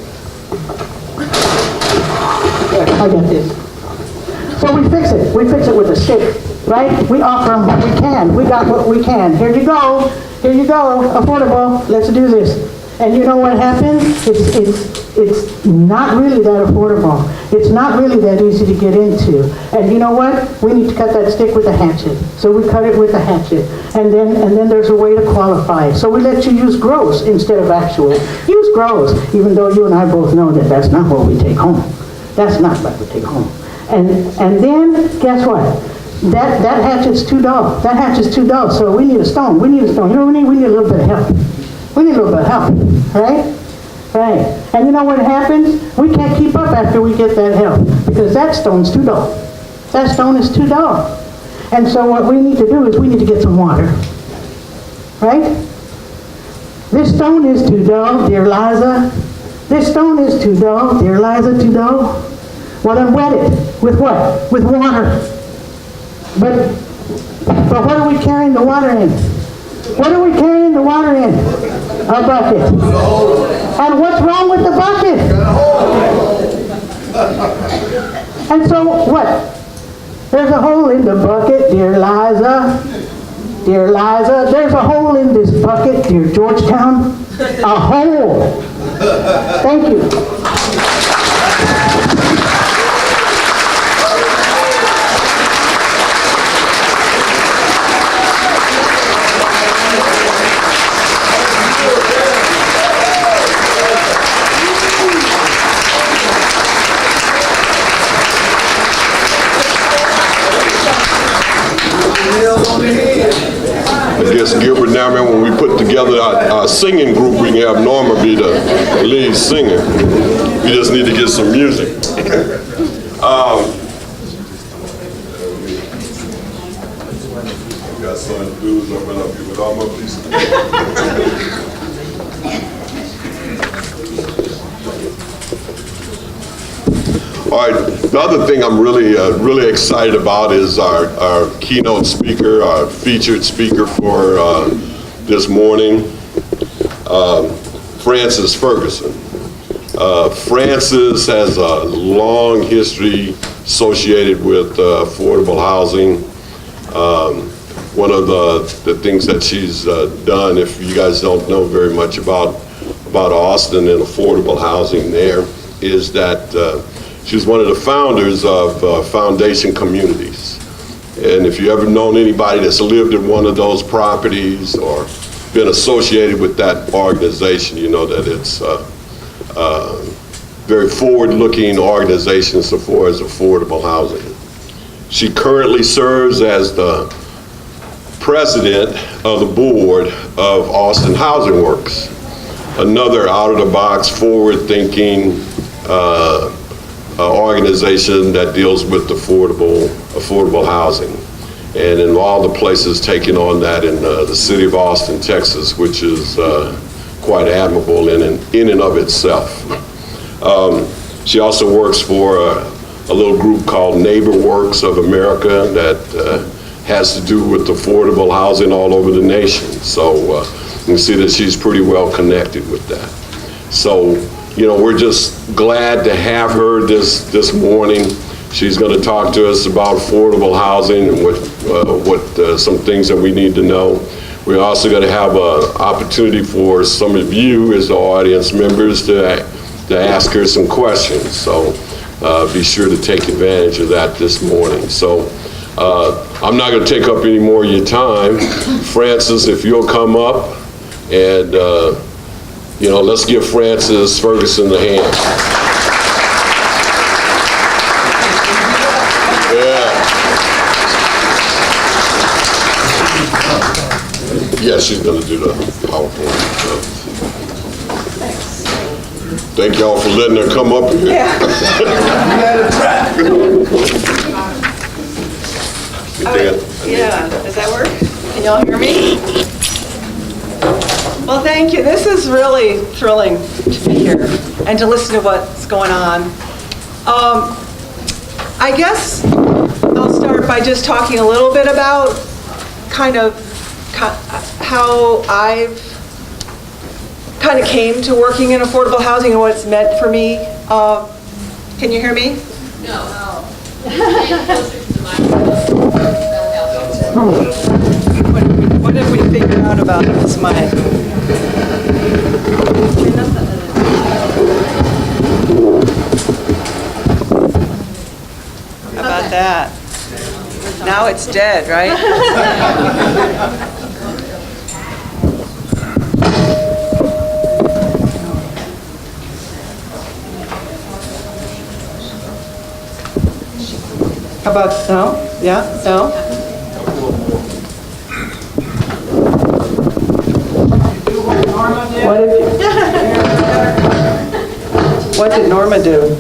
There, I got this. So we fix it. We fix it with a stick, right? We offer them what we can. We got what we can. Here you go. Here you go. Affordable. Let's do this. And you know what happens? It's not really that affordable. It's not really that easy to get into. And you know what? We need to cut that stick with a hatchet. So we cut it with a hatchet. And then there's a way to qualify it. So we let you use gross instead of actual. Use gross, even though you and I both know that that's not what we take home. That's not what we take home. And then, guess what? That hatchet's too dull. That hatchet's too dull, so we need a stone. We need a stone. You know what we need? We need a little bit of help. We need a little bit of help, right? Right. And you know what happens? We can't keep up after we get that help, because that stone's too dull. That stone is too dull. And so what we need to do is we need to get some water, right? This stone is too dull, dear Liza. This stone is too dull, dear Liza, too dull. Well, then wet it. With what? With water. But what are we carrying the water in? What are we carrying the water in? A bucket. And what's wrong with the bucket? And so what? There's a hole in the bucket, dear Liza. Dear Liza, there's a hole in this bucket, dear Georgetown. A hole. Thank you. I guess Gilbert now, man, when we put together our singing group, we can have Norma be the lead singer. We just need to get some music. Got some dudes open up here with all my pieces. All right, the other thing I'm really excited about is our keynote speaker, our featured speaker for this morning, Frances Ferguson. Frances has a long history associated with affordable housing. One of the things that she's done, if you guys don't know very much about Austin and affordable housing there, is that she's one of the founders of Foundation Communities. And if you ever known anybody that's lived in one of those properties or been associated with that organization, you know that it's a very forward-looking organization so far as affordable housing. She currently serves as the president of the board of Austin Housing Works, another out-of-the-box, forward-thinking organization that deals with affordable housing. And in all the places taking on that in the city of Austin, Texas, which is quite admirable in and of itself. She also works for a little group called Neighbor Works of America that has to do with affordable housing all over the nation. So you can see that she's pretty well connected with that. So, you know, we're just glad to have her this morning. She's going to talk to us about affordable housing and what some things that we need to know. We're also going to have an opportunity for some of you as the audience members to ask her some questions. So be sure to take advantage of that this morning. So I'm not going to take up any more of your time. Francis, if you'll come up and, you know, let's give Francis Ferguson the hand. Yeah, she's going to do the PowerPoint. Thank y'all for letting her come up here. Yeah, does that work? Can y'all hear me? Well, thank you. This is really thrilling to be here and to listen to what's going on. I guess I'll start by just talking a little bit about kind of how I've kind of came to working in affordable housing and what it's meant for me. Can you hear me? No. What did we figure out about this mic? How about that? Now it's dead, right? How about, no? Yeah, no? What did Norma do?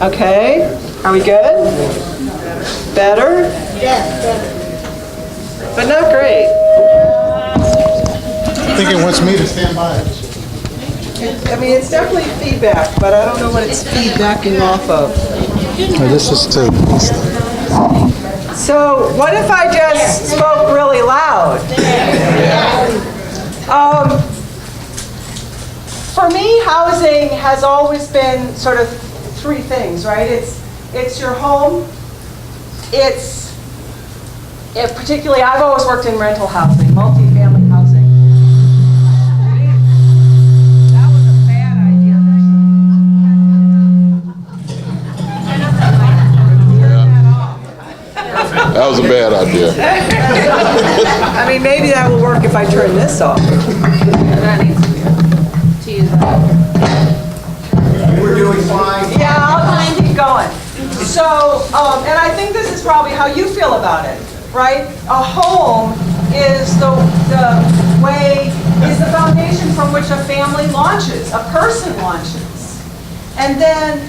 Okay, are we good? Better? Yes, better. But not great. I think it wants me to stand by it. I mean, it's definitely feedback, but I don't know what it's feedbacking off of. This is too. So what if I just spoke really loud? For me, housing has always been sort of three things, right? It's your home. Particularly, I've always worked in rental housing, multifamily housing. That was a bad idea. That was a bad idea. I mean, maybe that will work if I turn this off. We're doing fine. Yeah, I'll keep going. So, and I think this is probably how you feel about it, right? A home is the foundation from which a family launches, a person launches. And then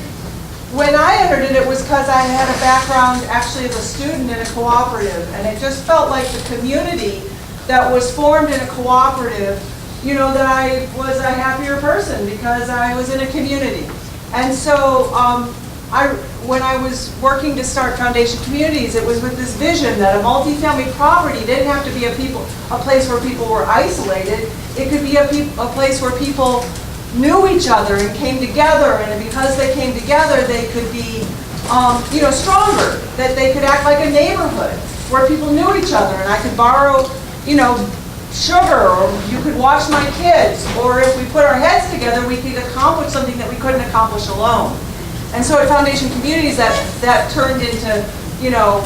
when I entered it, it was because I had a background actually as a student in a cooperative, and it just felt like the community that was formed in a cooperative, you know, that I was a happier person because I was in a community. And so when I was working to start Foundation Communities, it was with this vision that a multifamily property didn't have to be a place where people were isolated. It could be a place where people knew each other and came together, and because they came together, they could be, you know, stronger. That they could act like a neighborhood where people knew each other, and I could borrow, you know, sugar, or you could watch my kids, or if we put our heads together, we could accomplish something that we couldn't accomplish alone. And so at Foundation Communities, that turned into, you know,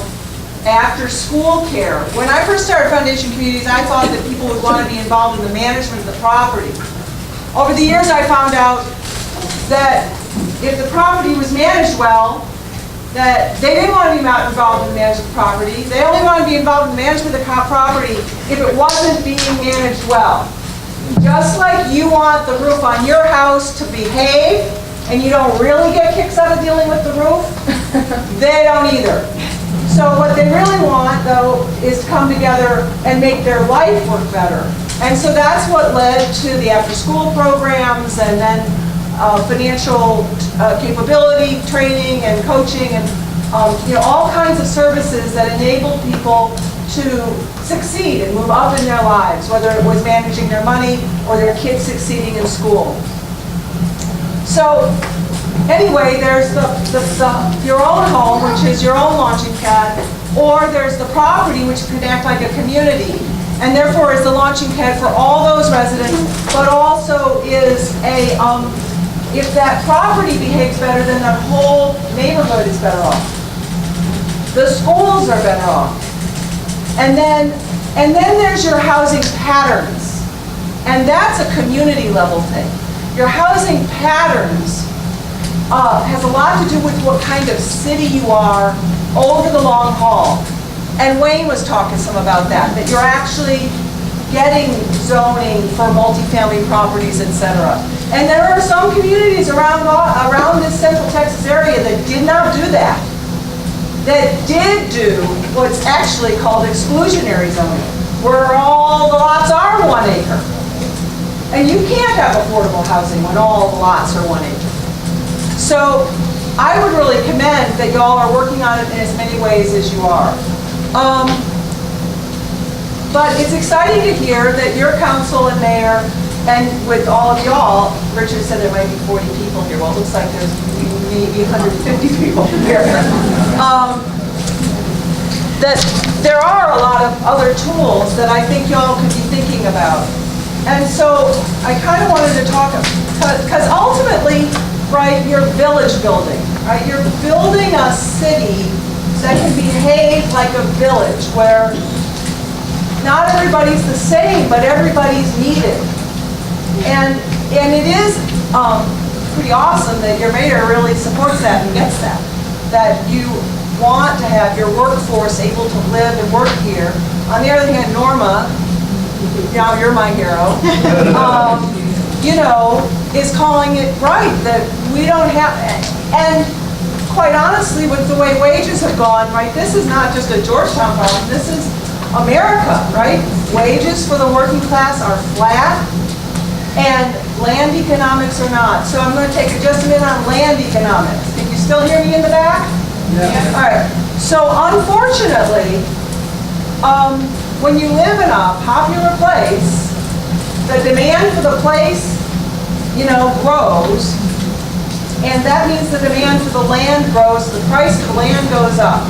after-school care. When I first started Foundation Communities, I thought that people would want to be involved in the management of the property. Over the years, I found out that if the property was managed well, that they didn't want to be involved in the management of the property. They only wanted to be involved in the management of the property if it wasn't being managed well. Just like you want the roof on your house to behave, and you don't really get kicks out of dealing with the roof, they don't either. So what they really want, though, is to come together and make their life work better. And so that's what led to the after-school programs, and then financial capability training and coaching, and all kinds of services that enable people to succeed and move up in their lives, whether it was managing their money or their kids succeeding in school. So anyway, there's your own home, which is your own launching pad, or there's the property, which can act like a community, and therefore is the launching pad for all those residents, but also is a, if that property behaves better, then the whole neighborhood is better off. The schools are better off. And then there's your housing patterns. And that's a community level thing. Your housing patterns has a lot to do with what kind of city you are over the long haul. And Wayne was talking some about that you're actually getting zoning for multifamily properties, etc. And there are some communities around this Central Texas area that did not do that. That did do what's actually called exclusionary zoning, where all the lots are 1 acre. And you can't have affordable housing when all the lots are 1 acre. So I would really commend that y'all are working on it in as many ways as you are. But it's exciting to hear that your council and mayor, and with all of y'all, Richard said there might be 40 people here. Well, it looks like there's maybe 150 people here. That there are a lot of other tools that I think y'all could be thinking about. And so I kind of wanted to talk, because ultimately, right, you're village building, right? You're building a city that can behave like a village, where not everybody's the same, but everybody's needed. And it is pretty awesome that your mayor really supports that and gets that. That you want to have your workforce able to live and work here. On the other hand, Norma, now you're my hero, is calling it right, that we don't have, and quite honestly, with the way wages have gone, right, this is not just a Georgetown problem, this is America, right? Wages for the working class are flat, and land economics are not. So I'm going to take just a minute on land economics. Can you still hear me in the back? Yeah. All right. So unfortunately, when you live in a popular place, the demand for the place, grows, and that means the demand for the land grows, the price of the land goes up.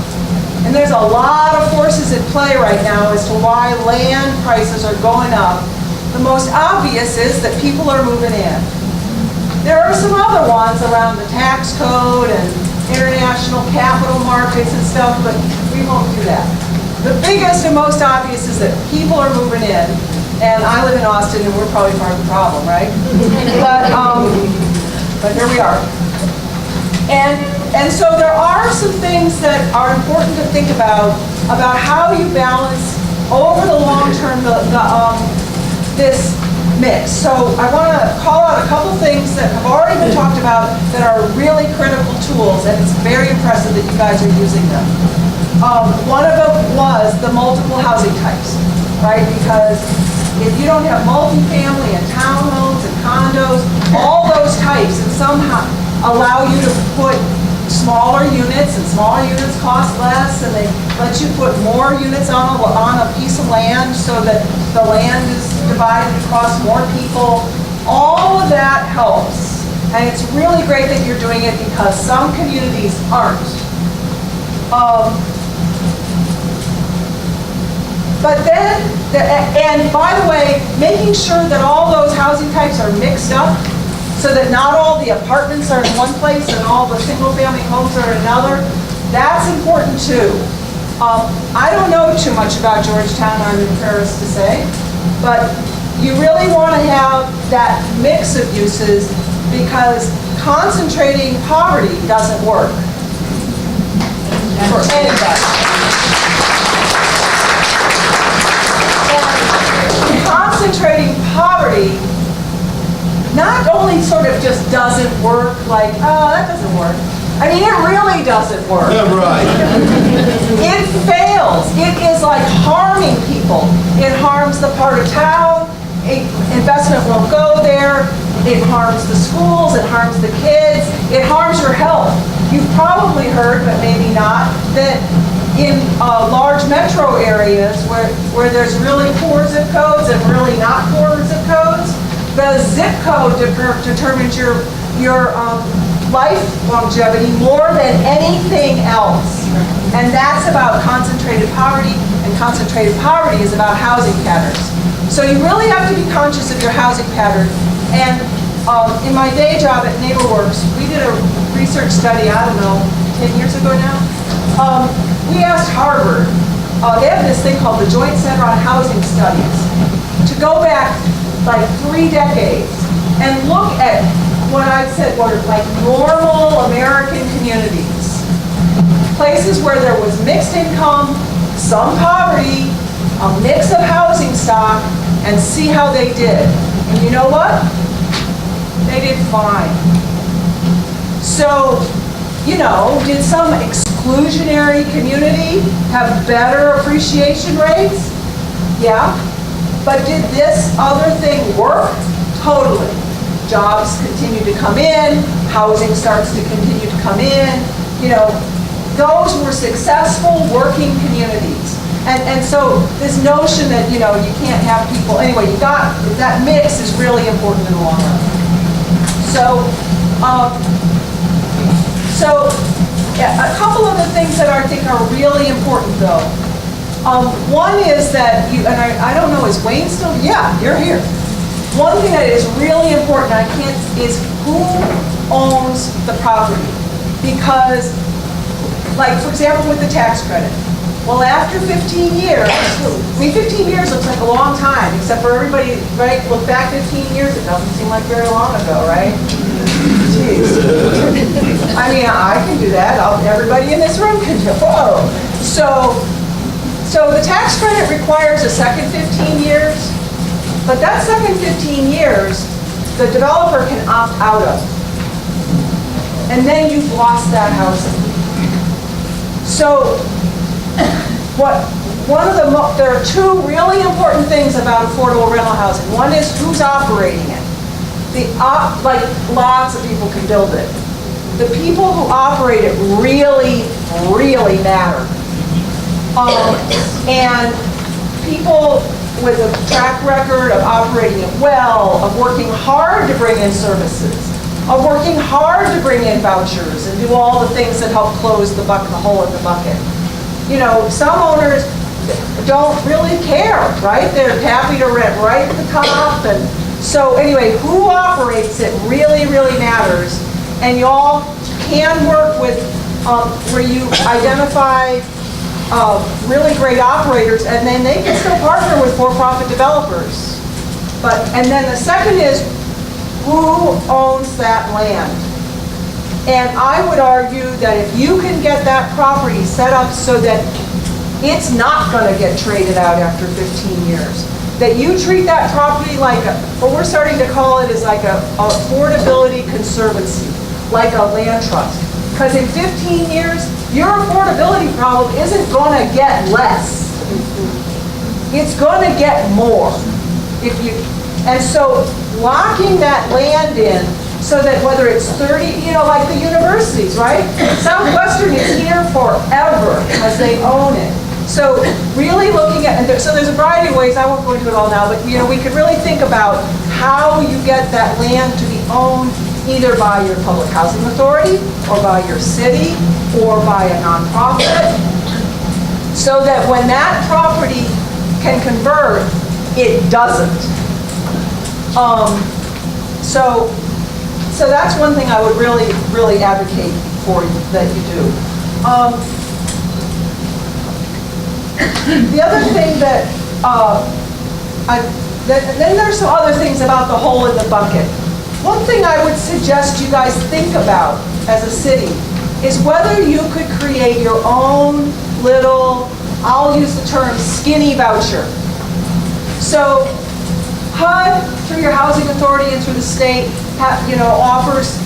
And there's a lot of forces at play right now as to why land prices are going up. The most obvious is that people are moving in. There are some other ones around the tax code and international capital markets and stuff, but we won't do that. The biggest and most obvious is that people are moving in, and I live in Austin, and we're probably part of the problem, right? But here we are. And so there are some things that are important to think about how you balance over the long term this mix. So I want to call out a couple things that have already been talked about that are really critical tools, and it's very impressive that you guys are using them. One of them was the multiple housing types, right? Because if you don't have multifamily and townhomes and condos, all those types, and somehow allow you to put smaller units, and smaller units cost less, and they let you put more units on a piece of land so that the land is divided across more people. All of that helps. And it's really great that you're doing it, because some communities aren't. But then, and by the way, making sure that all those housing types are mixed up, so that not all the apartments are in one place and all the single-family homes are in another, that's important too. I don't know too much about Georgetown, I'm embarrassed to say, but you really want to have that mix of uses because concentrating poverty doesn't work for anybody. And concentrating poverty not only sort of just doesn't work, like, oh, that doesn't work. I mean, it really doesn't work. Yeah, right. It fails. It is like harming people. It harms the part of town. Investment won't go there. It harms the schools. It harms the kids. It harms your health. You've probably heard, but maybe not, that in large metro areas where there's really poor zip codes and really not poor zip codes, the zip code determines your life longevity more than anything else. And that's about concentrated poverty, and concentrated poverty is about housing patterns. So you really have to be conscious of your housing pattern. And in my day job at NeighborWorks, we did a research study, I don't know, 10 years ago now. We asked Harvard, they have this thing called the Joint Center on Housing Studies, to go back like 3 decades and look at what I said were like normal American communities. Places where there was mixed income, some poverty, a mix of housing stock, and see how they did. And you know what? They did fine. So, you know, did some exclusionary community have better appreciation rates? Yeah. But did this other thing work? Totally. Jobs continue to come in, housing starts to continue to come in. You know, those were successful working communities. And so this notion that, you know, you can't have people, anyway, you got, that mix is really important in the long run. So, a couple of the things that I think are really important though. One is that you, and I don't know, is Wayne still? Yeah, you're here. One thing that is really important, is who owns the property. Because, like, for example, with the tax credit. Well, after 15 years, I mean, 15 years looks like a long time, except for everybody, right? Look back 15 years, it doesn't seem like very long ago, right? Jeez. I mean, I can do that. Everybody in this room can do it. Whoa. So the tax credit requires a second 15 years, but that second 15 years, the developer can opt out of. And then you've lost that housing. So, there are 2 really important things about affordable rental housing. One is who's operating it. Like lots of people can build it. The people who operate it really, really matter. And people with a track record of operating it well, of working hard to bring in services, of working hard to bring in vouchers and do all the things that help close the hole in the bucket. You know, some owners don't really care, right? They're happy to rent right at the top. And so anyway, who operates it really, really matters. And you all can work with, where you identify really great operators, and then they can still partner with for-profit developers. And then the second is, who owns that land? And I would argue that if you can get that property set up so that it's not going to get traded out after 15 years, that you treat that property like what we're starting to call it is like a affordability conservancy, like a land trust. Because in 15 years, your affordability problem isn't going to get less. It's going to get more. And so locking that land in so that whether it's 30, you know, like the universities, right? Southwestern is here forever because they own it. So really looking at, so there's a variety of ways, I won't go into it all now, but you know, we could really think about how you get that land to be owned either by your public housing authority or by your city or by a nonprofit, so that when that property can convert, it doesn't. So that's one thing I would really, really advocate for you, that you do. The other thing that, then there's some other things about the hole in the bucket. One thing I would suggest you guys think about as a city is whether you could create your own little, I'll use the term skinny voucher. So HUD, through your housing authority and through the state, offers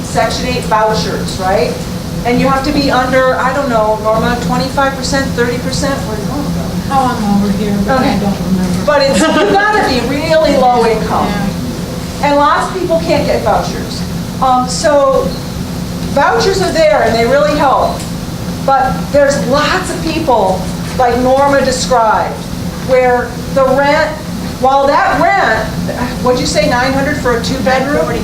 Section 8 vouchers, right? And you have to be under, I don't know, Norma, 25%, 30%? Where'd Norma go? Oh, I'm over here, but I don't remember. But it's, you gotta be really low income. And lots of people can't get vouchers. So vouchers are there and they really help. But there's lots of people, like Norma described, where the rent, while that rent, what'd you say, 900 for a 2-bedroom?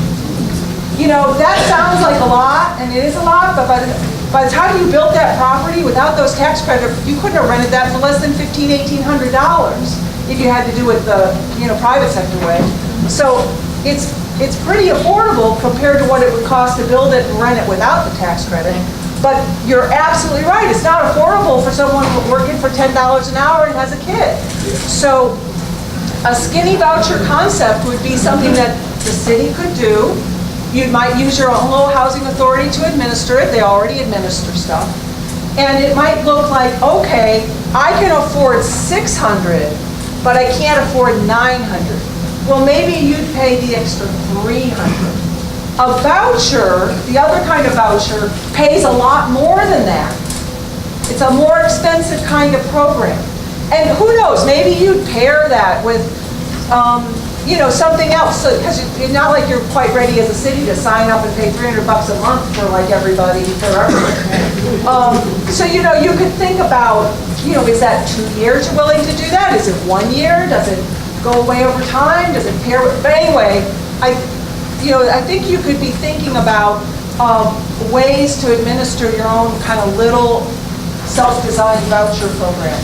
That sounds like a lot, and it is a lot, but by the time you built that property without those tax credits, you couldn't have rented that for less than $1,500, $1,800 if you had to do it the private sector way. So it's pretty affordable compared to what it would cost to build it and rent it without the tax credit. But you're absolutely right, it's not affordable for someone working for $10 an hour and has a kid. So a skinny voucher concept would be something that the city could do. You might use your own little housing authority to administer it. They already administer stuff. And it might look like, okay, I can afford $600, but I can't afford $900. Well, maybe you'd pay the extra $300. A voucher, the other kind of voucher, pays a lot more than that. It's a more expensive kind of program. And who knows, maybe you'd pair that with something else, because it's not like you're quite ready as a city to sign up and pay $300 a month for like everybody forever. So you could think about, is that 2 years you're willing to do that? Is it 1 year? Does it go away over time? Does it pair with? But anyway, I think you could be thinking about ways to administer your own kind of little self-designed voucher program.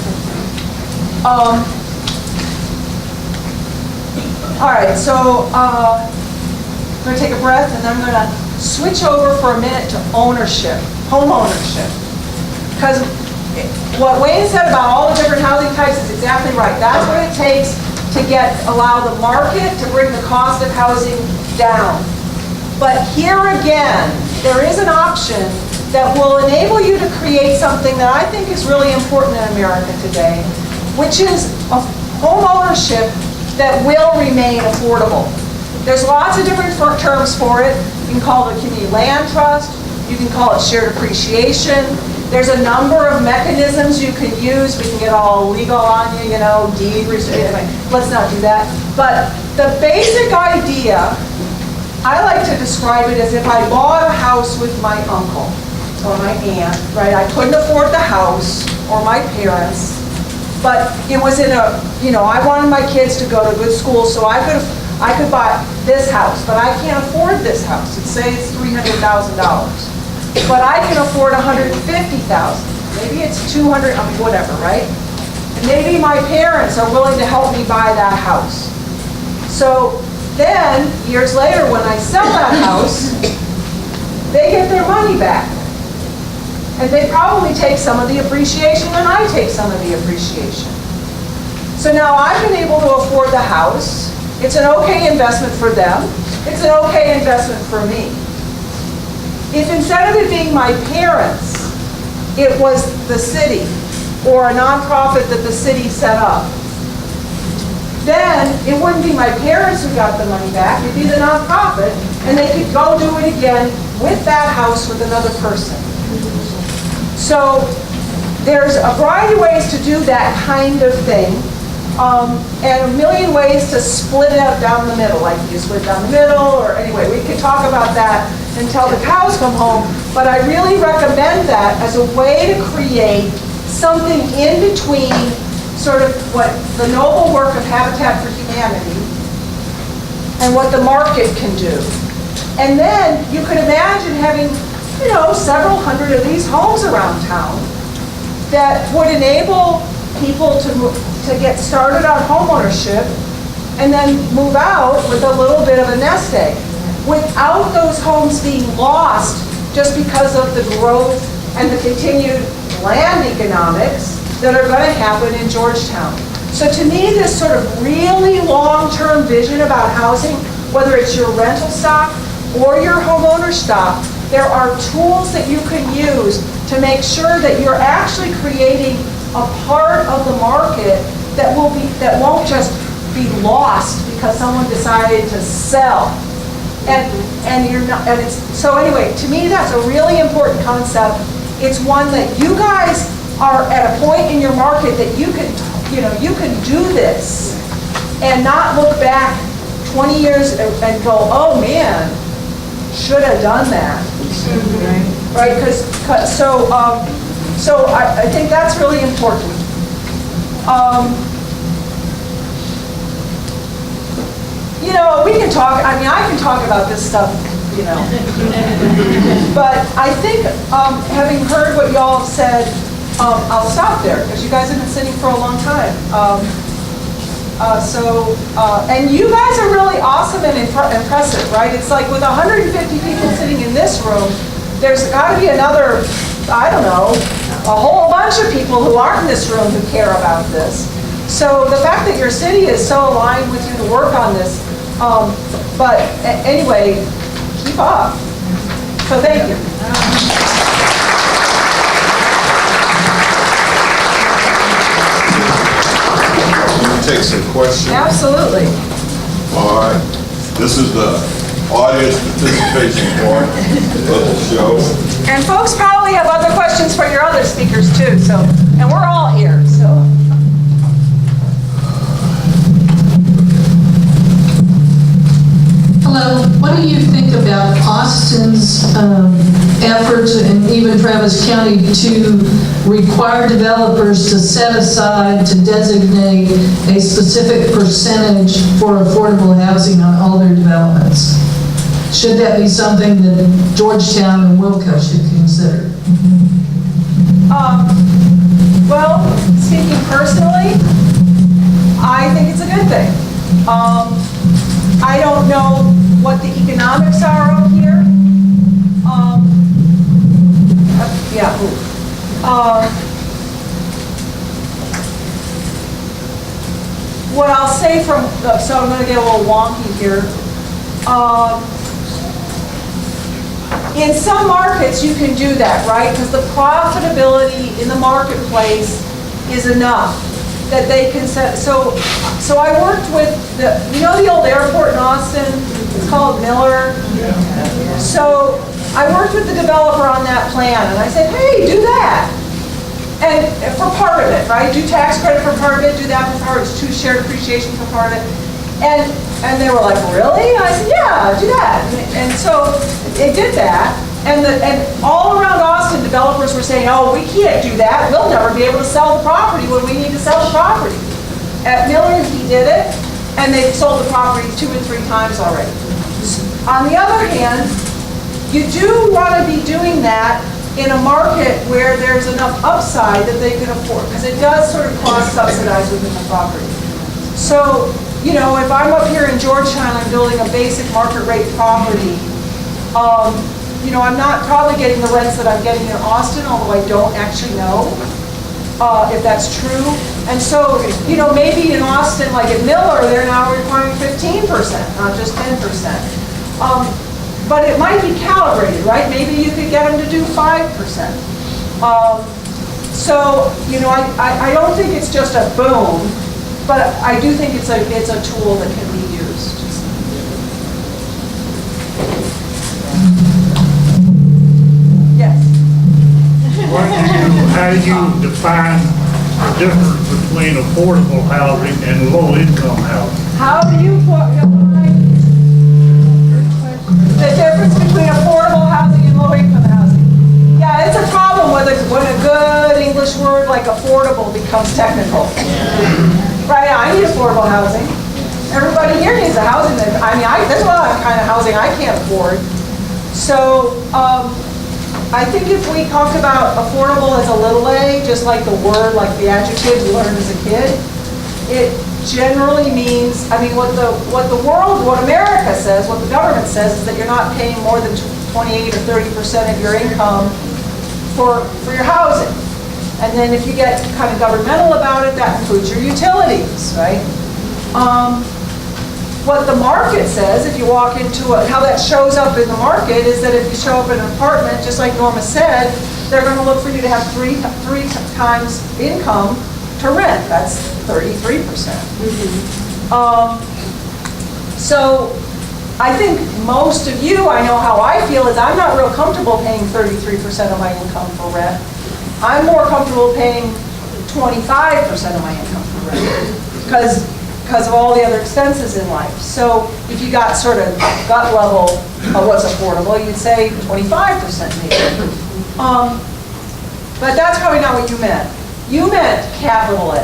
All right, so I'm going to take a breath and I'm going to switch over for a minute to ownership, home ownership. Because what Wayne said about all the different housing types is exactly right. That's what it takes to allow the market to bring the cost of housing down. But here again, there is an option that will enable you to create something that I think is really important in America today, which is a home ownership that will remain affordable. There's lots of different terms for it. You can call it a community land trust. You can call it shared appreciation. There's a number of mechanisms you can use. We can get all legal on you, deed restriction. Let's not do that. But the basic idea, I like to describe it as if I bought a house with my uncle or my aunt, right? I couldn't afford the house, or my parents. But it was in a, I wanted my kids to go to good school, so I could buy this house, but I can't afford this house. Let's say it's $300,000, but I can afford $150,000. Maybe it's $200,000, whatever, right? And maybe my parents are willing to help me buy that house. So then, years later, when I sell that house, they get their money back. And they probably take some of the appreciation, and I take some of the appreciation. So now I've been able to afford the house. It's an okay investment for them. It's an okay investment for me. If instead of it being my parents, it was the city or a nonprofit that the city set up, then it wouldn't be my parents who got the money back, it'd be the nonprofit, and they could go do it again with that house with another person. So there's a variety of ways to do that kind of thing, and a million ways to split it up down the middle, like you split down the middle, or anyway, we could talk about that until the cows come home, but I really recommend that as a way to create something in between sort of what the noble work of Habitat for Humanity and what the market can do. And then you could imagine having several hundred of these homes around town that would enable people to get started on homeownership and then move out with a little bit of a nest egg without those homes being lost just because of the growth and the continued land economics that are going to happen in Georgetown. So to me, this sort of really long-term vision about housing, whether it's your rental stock or your homeowner stock, there are tools that you can use to make sure that you're actually creating a part of the market that won't just be lost because someone decided to sell. And you're not, and it's, so anyway, to me that's a really important concept. It's one that you guys are at a point in your market that you can do this and not look back 20 years and go, oh man, should have done that. Right? So I think that's really important. You know, we can talk, I mean, I can talk about this stuff, you know. But I think, having heard what y'all have said, I'll stop there, because you guys have been sitting for a long time. And you guys are really awesome and impressive, right? It's like with 150 people sitting in this room, there's got to be another, I don't know, a whole bunch of people who aren't in this room who care about this. So the fact that your city is so aligned with you to work on this, but anyway, keep up. So thank you. Take some questions. Absolutely. All right. This is the audience participation part of the show. And folks probably have other questions for your other speakers too. So, and we're all here. So. Hello, what do you think about Austin's efforts, and even Travis County, to require developers to set aside, to designate a specific percentage for affordable housing on all their developments? Should that be something that Georgetown and Wilco should consider? Well, speaking personally, I think it's a good thing. I don't know what the economics are up here. What I'll say from, so I'm going to get a little wonky here. In some markets you can do that, right? Because the profitability in the marketplace is enough that they can set. So I worked with the old airport in Austin? It's called Miller. So I worked with the developer on that plan, and I said, hey, do that. And for part of it, right? Do tax credit for part of it, do that for part of it, do shared appreciation for part of it. And they were like, really? And I said, yeah, do that. And so they did that. And all around Austin, developers were saying, oh, we can't do that. We'll never be able to sell the property when we need to sell the property. At Miller, he did it, and they've sold the property 2 or 3 times already. On the other hand, you do want to be doing that in a market where there's enough upside that they can afford, because it does sort of cross-subsidize within the property. So, you know, if I'm up here in Georgetown, I'm building a basic market rate property, you know, I'm not probably getting the rents that I'm getting in Austin, although I don't actually know if that's true. And so, you know, maybe in Austin, like at Miller, they're now requiring 15%, not just 10%. But it might be calibrated, right? Maybe you could get them to do 5%. So, you know, I don't think it's just a boom, but I do think it's a tool that can be used. Yes. How do you define the difference between affordable housing and low-income housing? How do you define the difference between affordable housing and low-income housing? Yeah, it's a problem when a good English word like affordable becomes technical. Right, I need affordable housing. Everybody here needs a housing that, I mean, there's a lot of kind of housing I can't afford. So, I think if we talk about affordable as a little a, just like the word, like the adjective you learned as a kid, it generally means, I mean, what America says, what the government says is that you're not paying more than 28 or 30% of your income for your housing. And then if you get kind of governmental about it, that includes your utilities, right? What the market says, if you walk into it, how that shows up in the market is that if you show up in an apartment, just like Norma said, they're going to look for you to have three times income to rent. That's 33%. So I think most of you, I know how I feel, is I'm not real comfortable paying 33% of my income for rent. I'm more comfortable paying 25% of my income for rent because of all the other expenses in life. So if you got sort of gut level of what's affordable, you'd say 25% maybe. But that's probably not what you meant. You meant capital A.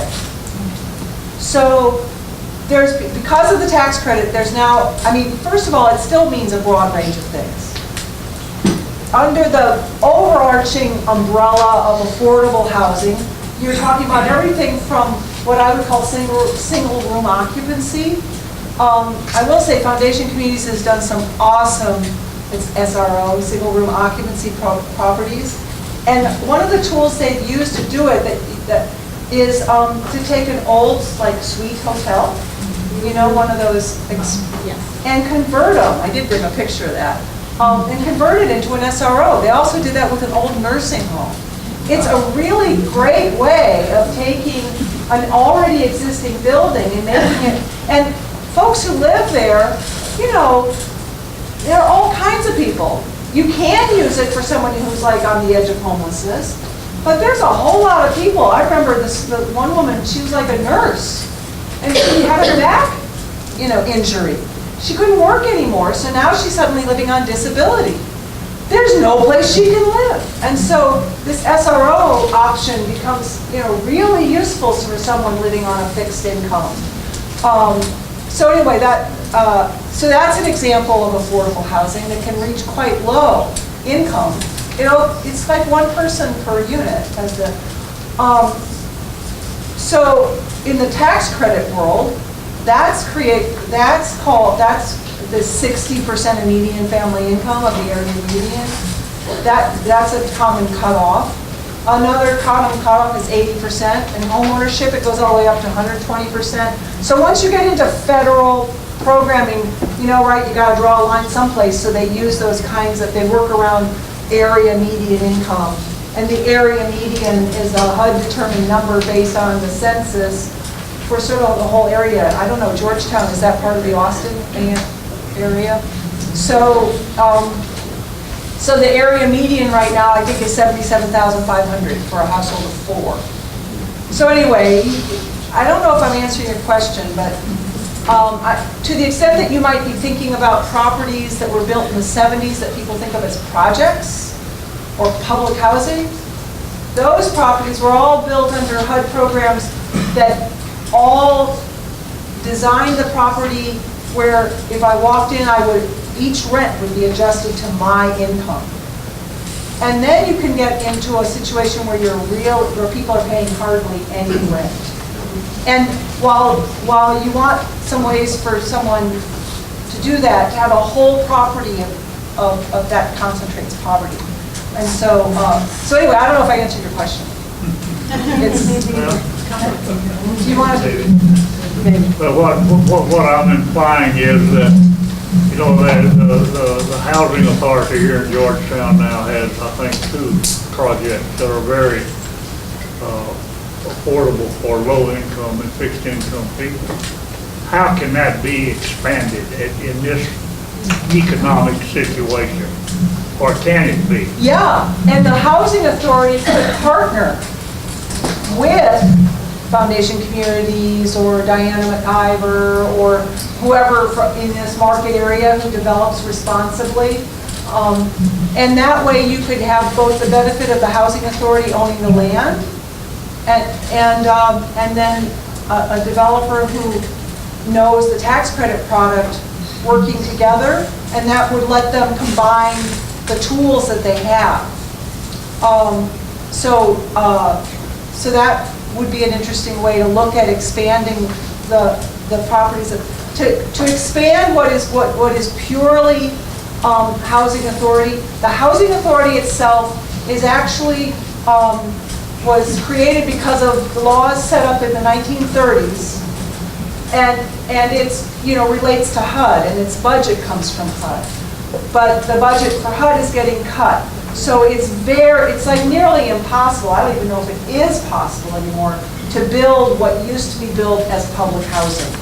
So because of the tax credit, there's now, I mean, first of all, it still means a broad range of things. Under the overarching umbrella of affordable housing, you're talking about everything from what I would call single room occupancy. I will say Foundation Communities has done some awesome, it's SRO, single room occupancy properties. And one of the tools they've used to do it that is to take an old like suite hotel, you know, one of those, and convert them. I did bring a picture of that. And convert it into an SRO. They also did that with an old nursing home. It's a really great way of taking an already existing building and making it, and folks who live there, you know, there are all kinds of people. You can use it for someone who's like on the edge of homelessness, but there's a whole lot of people. I remember the one woman, she was like a nurse, and she had a back, you know, injury. She couldn't work anymore, so now she's suddenly living on disability. There's no place she can live. And so this SRO option becomes, you know, really useful for someone living on a fixed income. So anyway, so that's an example of affordable housing that can reach quite low income. You know, it's like one person per unit. So in the tax credit world, that's the 60% of median family income of the area median. That's a common cutoff. Another common cutoff is 80%. In home ownership, it goes all the way up to 120%. So once you get into federal programming, you know, right, you got to draw a line someplace. So they use those kinds of, they work around area median income. And the area median is a HUD-determined number based on the census for sort of the whole area. I don't know, Georgetown, is that part of the Austin area? So, so the area median right now, I think, is $77,500 for a household of 4. So anyway, I don't know if I'm answering your question, but to the extent that you might be thinking about properties that were built in the 70s that people think of as projects or public housing, those properties were all built under HUD programs that all designed the property where if I walked in, each rent would be adjusted to my income. And then you can get into a situation where where people are paying hardly any rent. And while you want some ways for someone to do that, to have a whole property of that concentrates poverty. And so, so anyway, I don't know if I answered your question. Do you want to? But what I'm implying is that, you know, the housing authority here in Georgetown now has, I think, 2 projects that are very affordable for low-income and fixed-income people. How can that be expanded in this economic situation? Or can it be? Yeah, and the housing authority could partner with Foundation Communities or Diana McIver or whoever in this market area who develops responsibly. And that way you could have both the benefit of the housing authority owning the land and then a developer who knows the tax credit product working together, and that would let them combine the tools that they have. So that would be an interesting way to look at expanding the properties to expand what is purely housing authority. The housing authority itself is actually was created because of the laws set up in the 1930s. And it's, relates to HUD, and its budget comes from HUD. But the budget for HUD is getting cut. So it's like nearly impossible, I don't even know if it is possible anymore, to build what used to be built as public housing.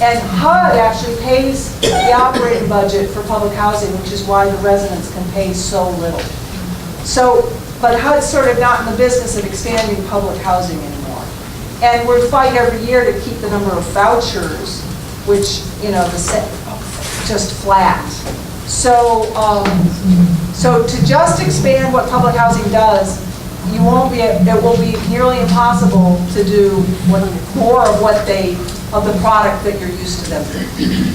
And HUD actually pays the operating budget for public housing, which is why the residents can pay so little. But HUD's sort of not in the business of expanding public housing anymore. And we're fighting every year to keep the number of vouchers, which, just flat. So to just expand what public housing does, it will be nearly impossible to do more of the product that you're used to them doing.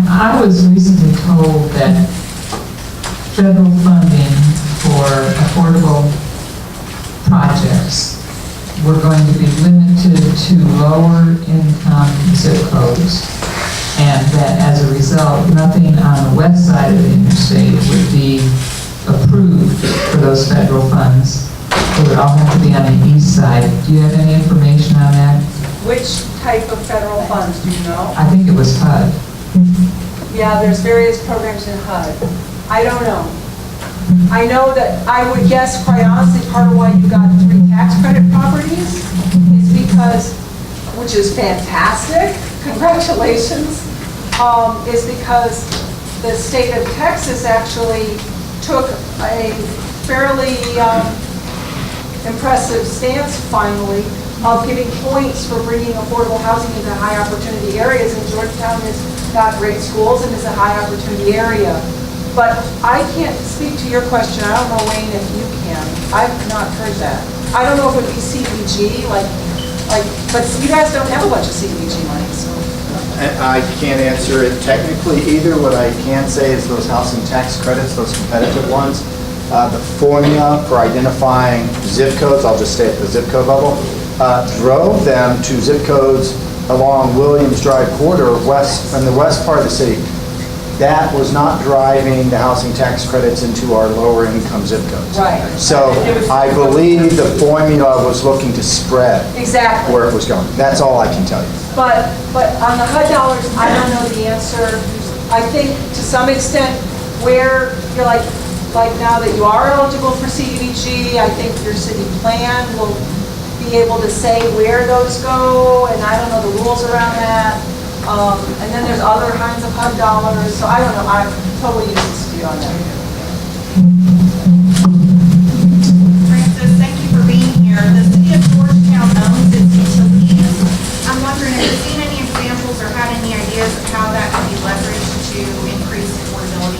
I was recently told that federal funding for affordable projects were going to be limited to lower income zip codes, and that as a result, nothing on the west side of the interstate would be approved for those federal funds. It would all have to be on the east side. Do you have any information on that? Which type of federal funds, do you know? I think it was HUD. Yeah, there's various programs in HUD. I don't know. I know that I would guess, quite honestly, part of why you got 3 tax credit properties is because, which is fantastic, congratulations, is because the state of Texas actually took a fairly impressive stance, finally, of giving points for bringing affordable housing into high opportunity areas. And Georgetown has got great schools and is a high opportunity area. But I can't speak to your question. I don't know, Wayne, if you can. I've not heard that. I don't know if it would be CDBG, but you guys don't have a bunch of CDBG money, so. I can't answer it technically either. What I can say is those housing tax credits, those competitive ones, the formula for identifying zip codes, I'll just stay at the zip code level, drove them to zip codes along Williams Drive corridor in the west part of the city. That was not driving the housing tax credits into our lower income zip codes. Right. So I believe the formula was looking to spread Exactly. where it was going. That's all I can tell you. But on the HUD dollars, I don't know the answer. I think to some extent where you're like now that you are eligible for CDBG, I think your city plan will be able to say where those go, and I don't know the rules around that. And then there's other kinds of HUD dollars, so I don't know. I'm totally useless to you on that. Francis, thank you for being here. The city of Georgetown owns its utilities. I'm wondering, have you seen any examples or had any ideas of how that can be leveraged to increase affordability?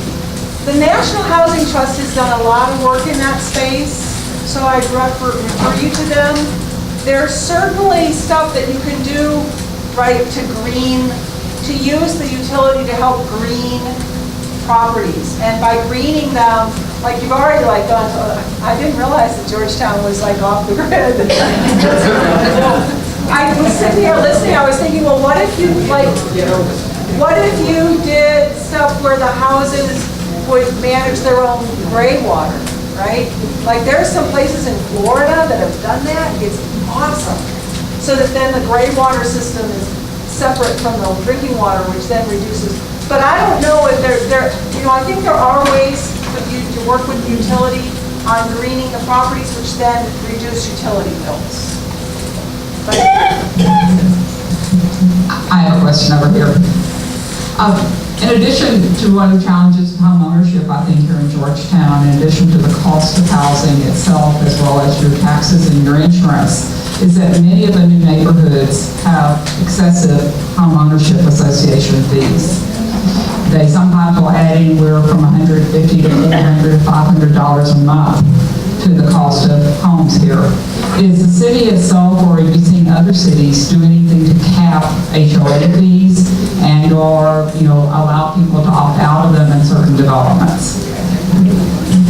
The National Housing Trust has done a lot of work in that space, so I'd refer you to them. There's certainly stuff that you can do, right, to use the utility to help green properties. And by greening them, like you've already done, I didn't realize that Georgetown was off the grid. I was sitting here listening, I was thinking, well, what if you did stuff where the houses would manage their own gray water, right? Like there's some places in Florida that have done that. It's awesome. So that then the gray water system is separate from the drinking water, which then reduces. But I don't know if I think there are ways for you to work with the utility on greening the properties, which then reduce utility bills. I have a question over here. In addition to one of the challenges of home ownership, I think here in Georgetown, in addition to the cost of housing itself, as well as your taxes and your insurance, is that many of the new neighborhoods have excessive home ownership association fees. They sometimes will add anywhere from $150 to $400 to $500 a month to the cost of homes here. Is the city itself, or have you seen other cities do anything to cap HOA fees and or allow people to opt out of them in certain developments?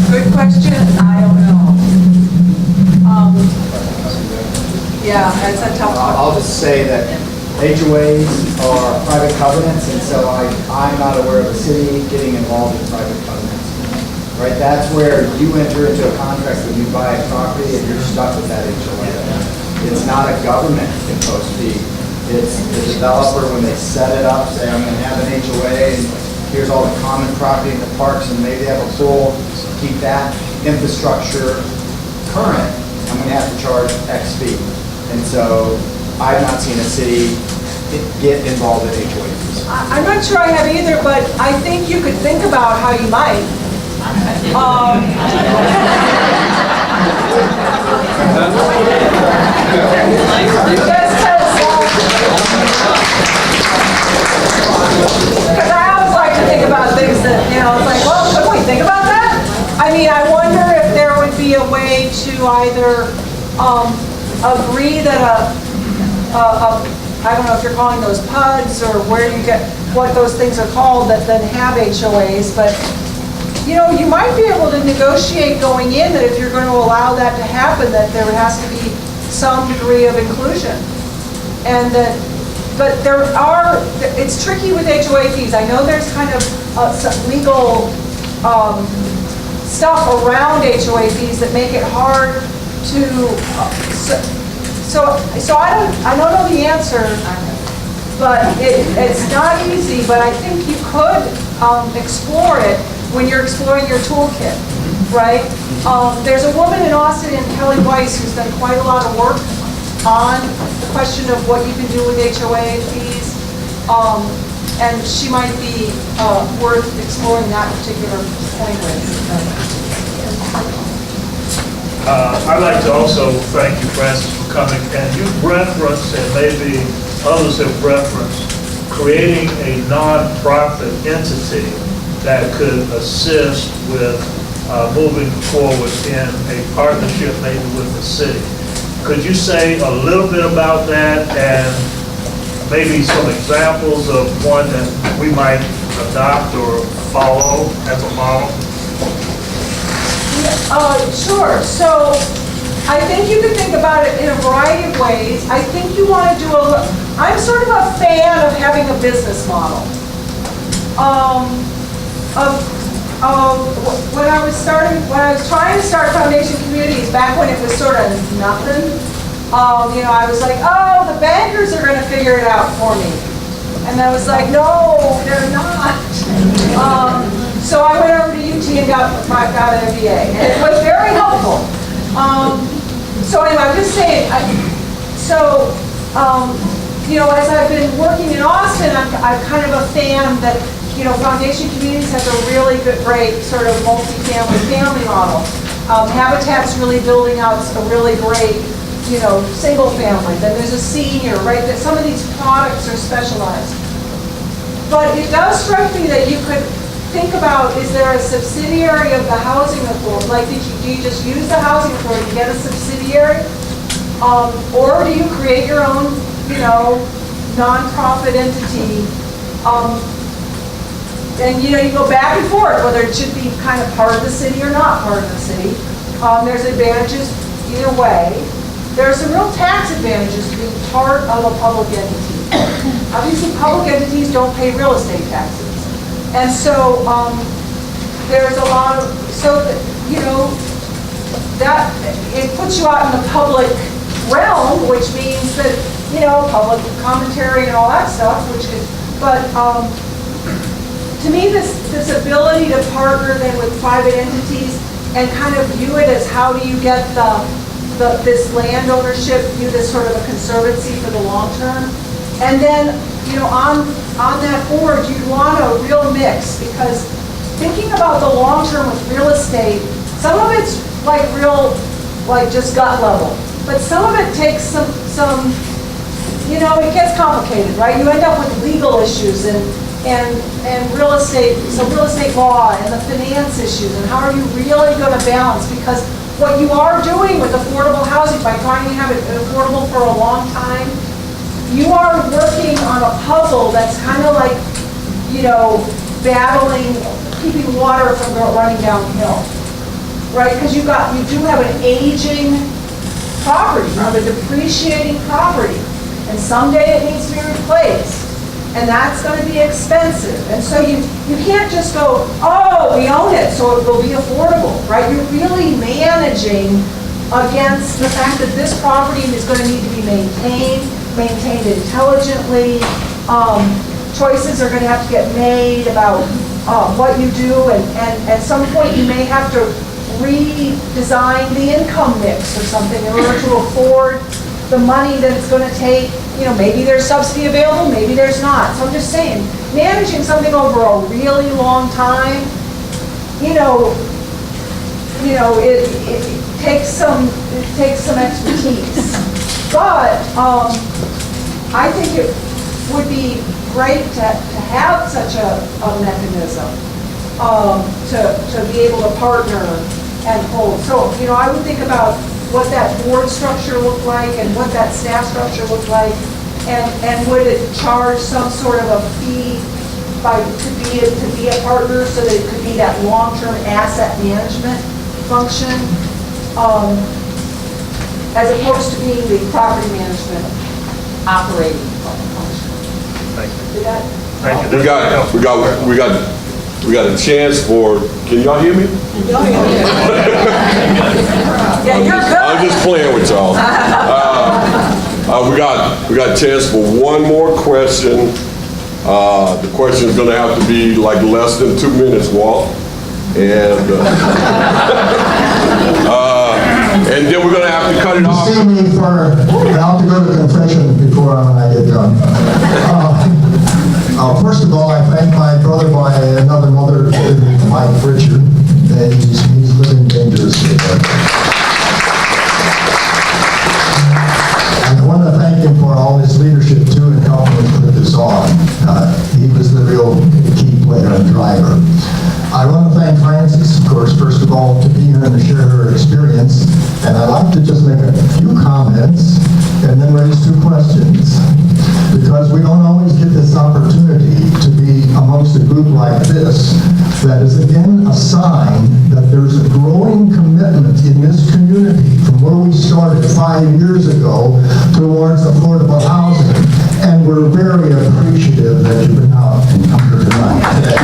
Good question. I don't know. Yeah, that's a tough one. I'll just say that HOAs are private covenants, and so I'm not aware of a city getting involved in private covenants. right? That's where you enter into a contract when you buy a property and you're stuck with that HOA. It's not a government-imposed fee. It's the developer, when they set it up, say, I'm gonna have an HOA, and here's all the common property in the parks, and maybe they have a pool, keep that infrastructure current, I'm gonna have to charge X fee. And so, I've not seen a city get involved in HOAs. I'm not sure I have either, but I think you could think about how you might. Because I always like to think about things that, you know, it's like, well, could we think about that? I mean, I wonder if there would be a way to either agree that I don't know if you're calling those PUDs or where you get, what those things are called that then have HOAs, but you know, you might be able to negotiate going in that if you're going to allow that to happen, that there has to be some degree of inclusion. And that, but there are, it's tricky with HOA fees. I know there's kind of some legal stuff around HOA fees that make it hard to, so I don't know the answer, but it's not easy, but I think you could explore it when you're exploring your toolkit, right? There's a woman in Austin, Kelly Weiss, who's done quite a lot of work on the question of what you can do with HOA fees, and she might be worth exploring that particular point with. I'd like to also thank you, Francis, for coming, and you referenced, and maybe others have referenced, creating a non-profit entity that could assist with moving forward in a partnership maybe with the city. Could you say a little bit about that and maybe some examples of one that we might adopt or follow as a model? Sure. So I think you could think about it in a variety of ways. I think you want to do I'm sort of a fan of having a business model. When I was trying to start Foundation Communities, back when it was sort of nothing, you know, I was like, oh, the bankers are going to figure it out for me. And I was like, no, they're not. So I went over to UT and got an MBA, and it was very helpful. So anyway, I'm just saying, you know, as I've been working in Austin, I'm kind of a fan that, you know, Foundation Communities has a really good, great sort of multi-family family model. Habitat's really building out a really great, you know, single family. Then there's a senior, right? That some of these products are specialized. But it does strike me that you could think about, is there a subsidiary of the housing authority? Like, do you just use the housing authority to get a subsidiary? Or do you create your own, you know, nonprofit entity? And you know, you go back and forth whether it should be kind of part of the city or not part of the city. There's advantages either way. There are some real tax advantages to being part of a public entity. Obviously, public entities don't pay real estate taxes. And so there's a lot of, so that, you know, that it puts you out in the public realm, which means that, you know, public commentary and all that stuff, which is, but to me, this ability to partner then with private entities and kind of view it as how do you get this land ownership, view this sort of a conservancy for the long term. And then, you know, on that board, you'd want a real mix, because thinking about the long term with real estate, some of it's like real, like just gut level. But some of it takes some, you know, it gets complicated, right? You end up with legal issues and real estate, so real estate law and the finance issues, and how are you really going to balance? Because what you are doing with affordable housing, by trying to have it affordable for a long time, you are working on a puzzle that's kind of like, you know, battling, keeping water from running downhill, right? Because you do have an aging property, you have a depreciating property, and someday it needs to be replaced. And that's going to be expensive. And so you can't just go, oh, we own it, so it will be affordable, right? You're really managing against the fact that this property is going to need to be maintained intelligently. Choices are going to have to get made about what you do, and at some point you may have to redesign the income mix or something in order to afford the money that it's going to take. You know, maybe there's subsidy available, maybe there's not. So I'm just saying, managing something over a really long time, it takes some expertise. But I think it would be great to have such a mechanism to be able to partner and hold. So, I would think about what that board structure looked like and what that staff structure looked like, and would it charge some sort of a fee to be a partner so that it could be that long-term asset management function, as opposed to being the property management operating function. Thank you. Did that? Thank you. We got a chance for, can y'all hear me? Yeah, you're good. I'm just playing with y'all. We got a chance for one more question. The question is going to have to be like less than 2 minutes, Walt. And then we're going to have to cut it off. See me for, I'll have to go to confession before I get done. First of all, I thank my brother by another mother, Mike Richard, and he's living dangerously. And I want to thank him for all his leadership too in helping us put this on. He was the real key player and driver. I want to thank Frances, of course, first of all, to be here and to share her experience. And I'd like to just make a few comments and then raise 2 questions. Because we don't always get this opportunity to be amongst a group like this, that is again a sign that there's a growing commitment in this community from where we started 5 years ago towards affordable housing. And we're very appreciative that you've been out and come here tonight today.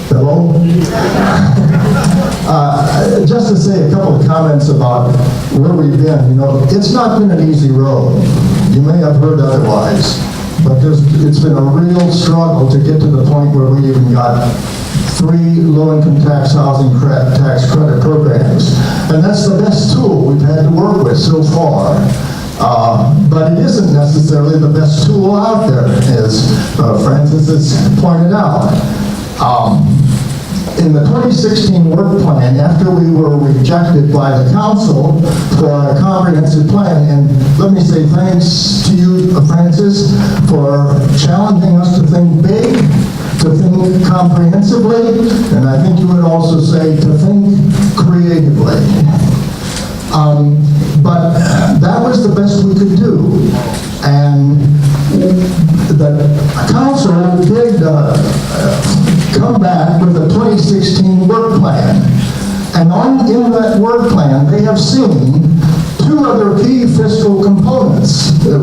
Hello? Just to say a couple of comments about where we've been. It's not been an easy road. You may have heard otherwise, but it's been a real struggle to get to the point where we even got 3 low-income tax housing tax credit programs. And that's the best tool we've had to work with so far. But it isn't necessarily the best tool out there, as Frances has pointed out. In the 2016 work plan, after we were rejected by the council for a comprehensive plan, and let me say thanks to you, Frances, for challenging us to think big, to think comprehensively, and I think you would also say to think creatively. But that was the best we could do. And the council did come back with a 2016 work plan. And in that work plan, they have seen 2 other key fiscal components that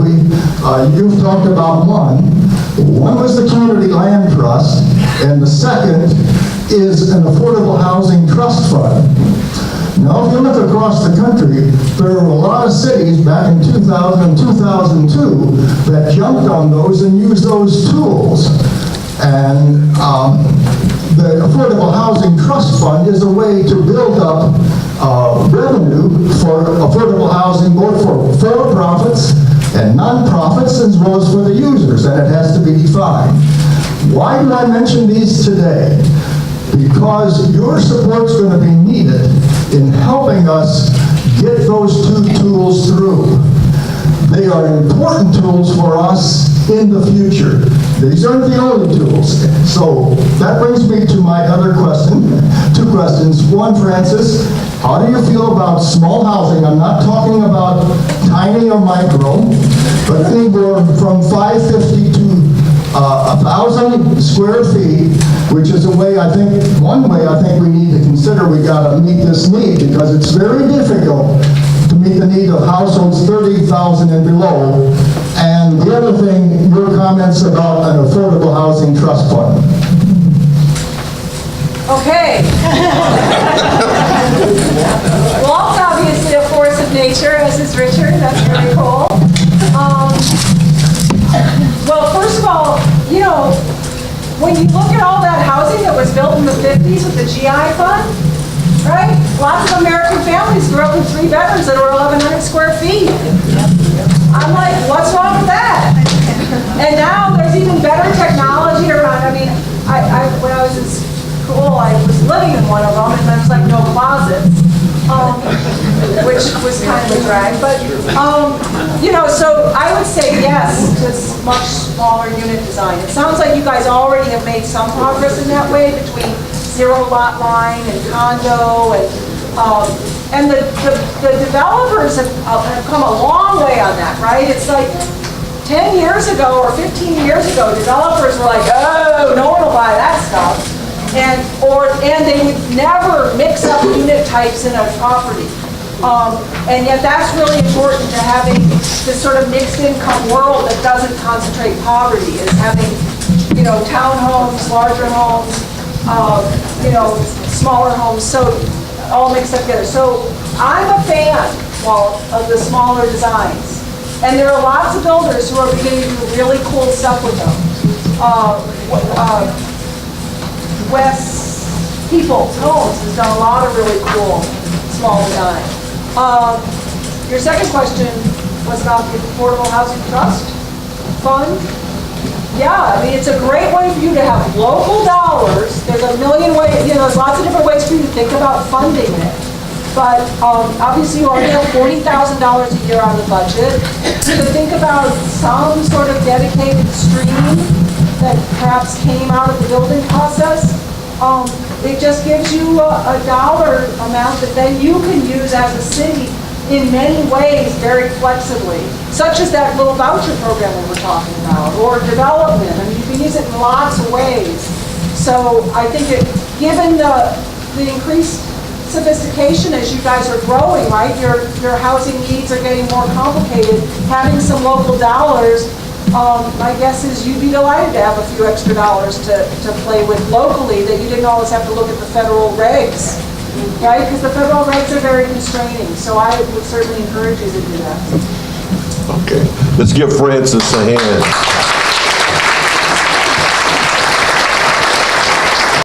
you've talked about. One was the Community Land Trust, and the second is an Affordable Housing Trust Fund. Now, if you look across the country, there were a lot of cities back in 2000 and 2002 that jumped on those and used those tools. And the Affordable Housing Trust Fund is a way to build up revenue for affordable housing, both for for-profits and non-profits, as well as for the users, and it has to be defined. Why do I mention these today? Because your support's going to be needed in helping us get those 2 tools through. They are important tools for us in the future. These aren't the only tools. So that brings me to my other question, 2 questions. One, Frances, how do you feel about small housing? I'm not talking about tiny or micro, but anywhere from 550 to 1,000 square feet, which is one way I think we need to consider we gotta meet this need, because it's very difficult to meet the need of households 30,000 and below. And the other thing, your comments about an affordable housing trust fund. Okay. Walt's obviously a force of nature, as is Richard. That's really cool. Well, first of all, you know, when you look at all that housing that was built in the 50s with the GI fund, right? Lots of American families grew up in 3 bedrooms that were 1,100 square feet. I'm like, what's wrong with that? And now there's even better technology around. I mean, when I was in school, I was living in one of them, and there was like no closets, which was kind of a drag. But, you know, so I would say yes to much smaller unit design. It sounds like you guys already have made some progress in that way between zero lot line and condo, and the developers have come a long way on that, right? It's like 10 years ago or 15 years ago, developers were like, oh, no one will buy that stuff. And they would never mix up unit types in a property. And yet that's really important to having this sort of mixed income world that doesn't concentrate poverty, is having, you know, townhomes, larger homes, you know, smaller homes, so all mixed up together. So I'm a fan, Walt, of the smaller designs. And there are lots of builders who are beginning to do really cool stuff with them. West People's Homes has done a lot of really cool small design. Your second question was about the Affordable Housing Trust Fund. Yeah, I mean, it's a great way for you to have local dollars. There's a million ways, you know, there's lots of different ways for you to think about funding it. But obviously you already have $40,000 a year on the budget. To think about some sort of dedicated stream that perhaps came out of the building process, it just gives you a dollar amount that then you can use as a city in many ways very flexibly, such as that little voucher program we were talking about, or development. I mean, you can use it in lots of ways. So I think given the increased sophistication as you guys are growing, right, your housing needs are getting more complicated, having some local dollars, my guess is you'd be delighted to have a few extra dollars to play with locally, that you didn't always have to look at the federal regs, right? Because the federal regs are very constraining. So I would certainly encourage you to do that. Okay, let's give Francis a hand.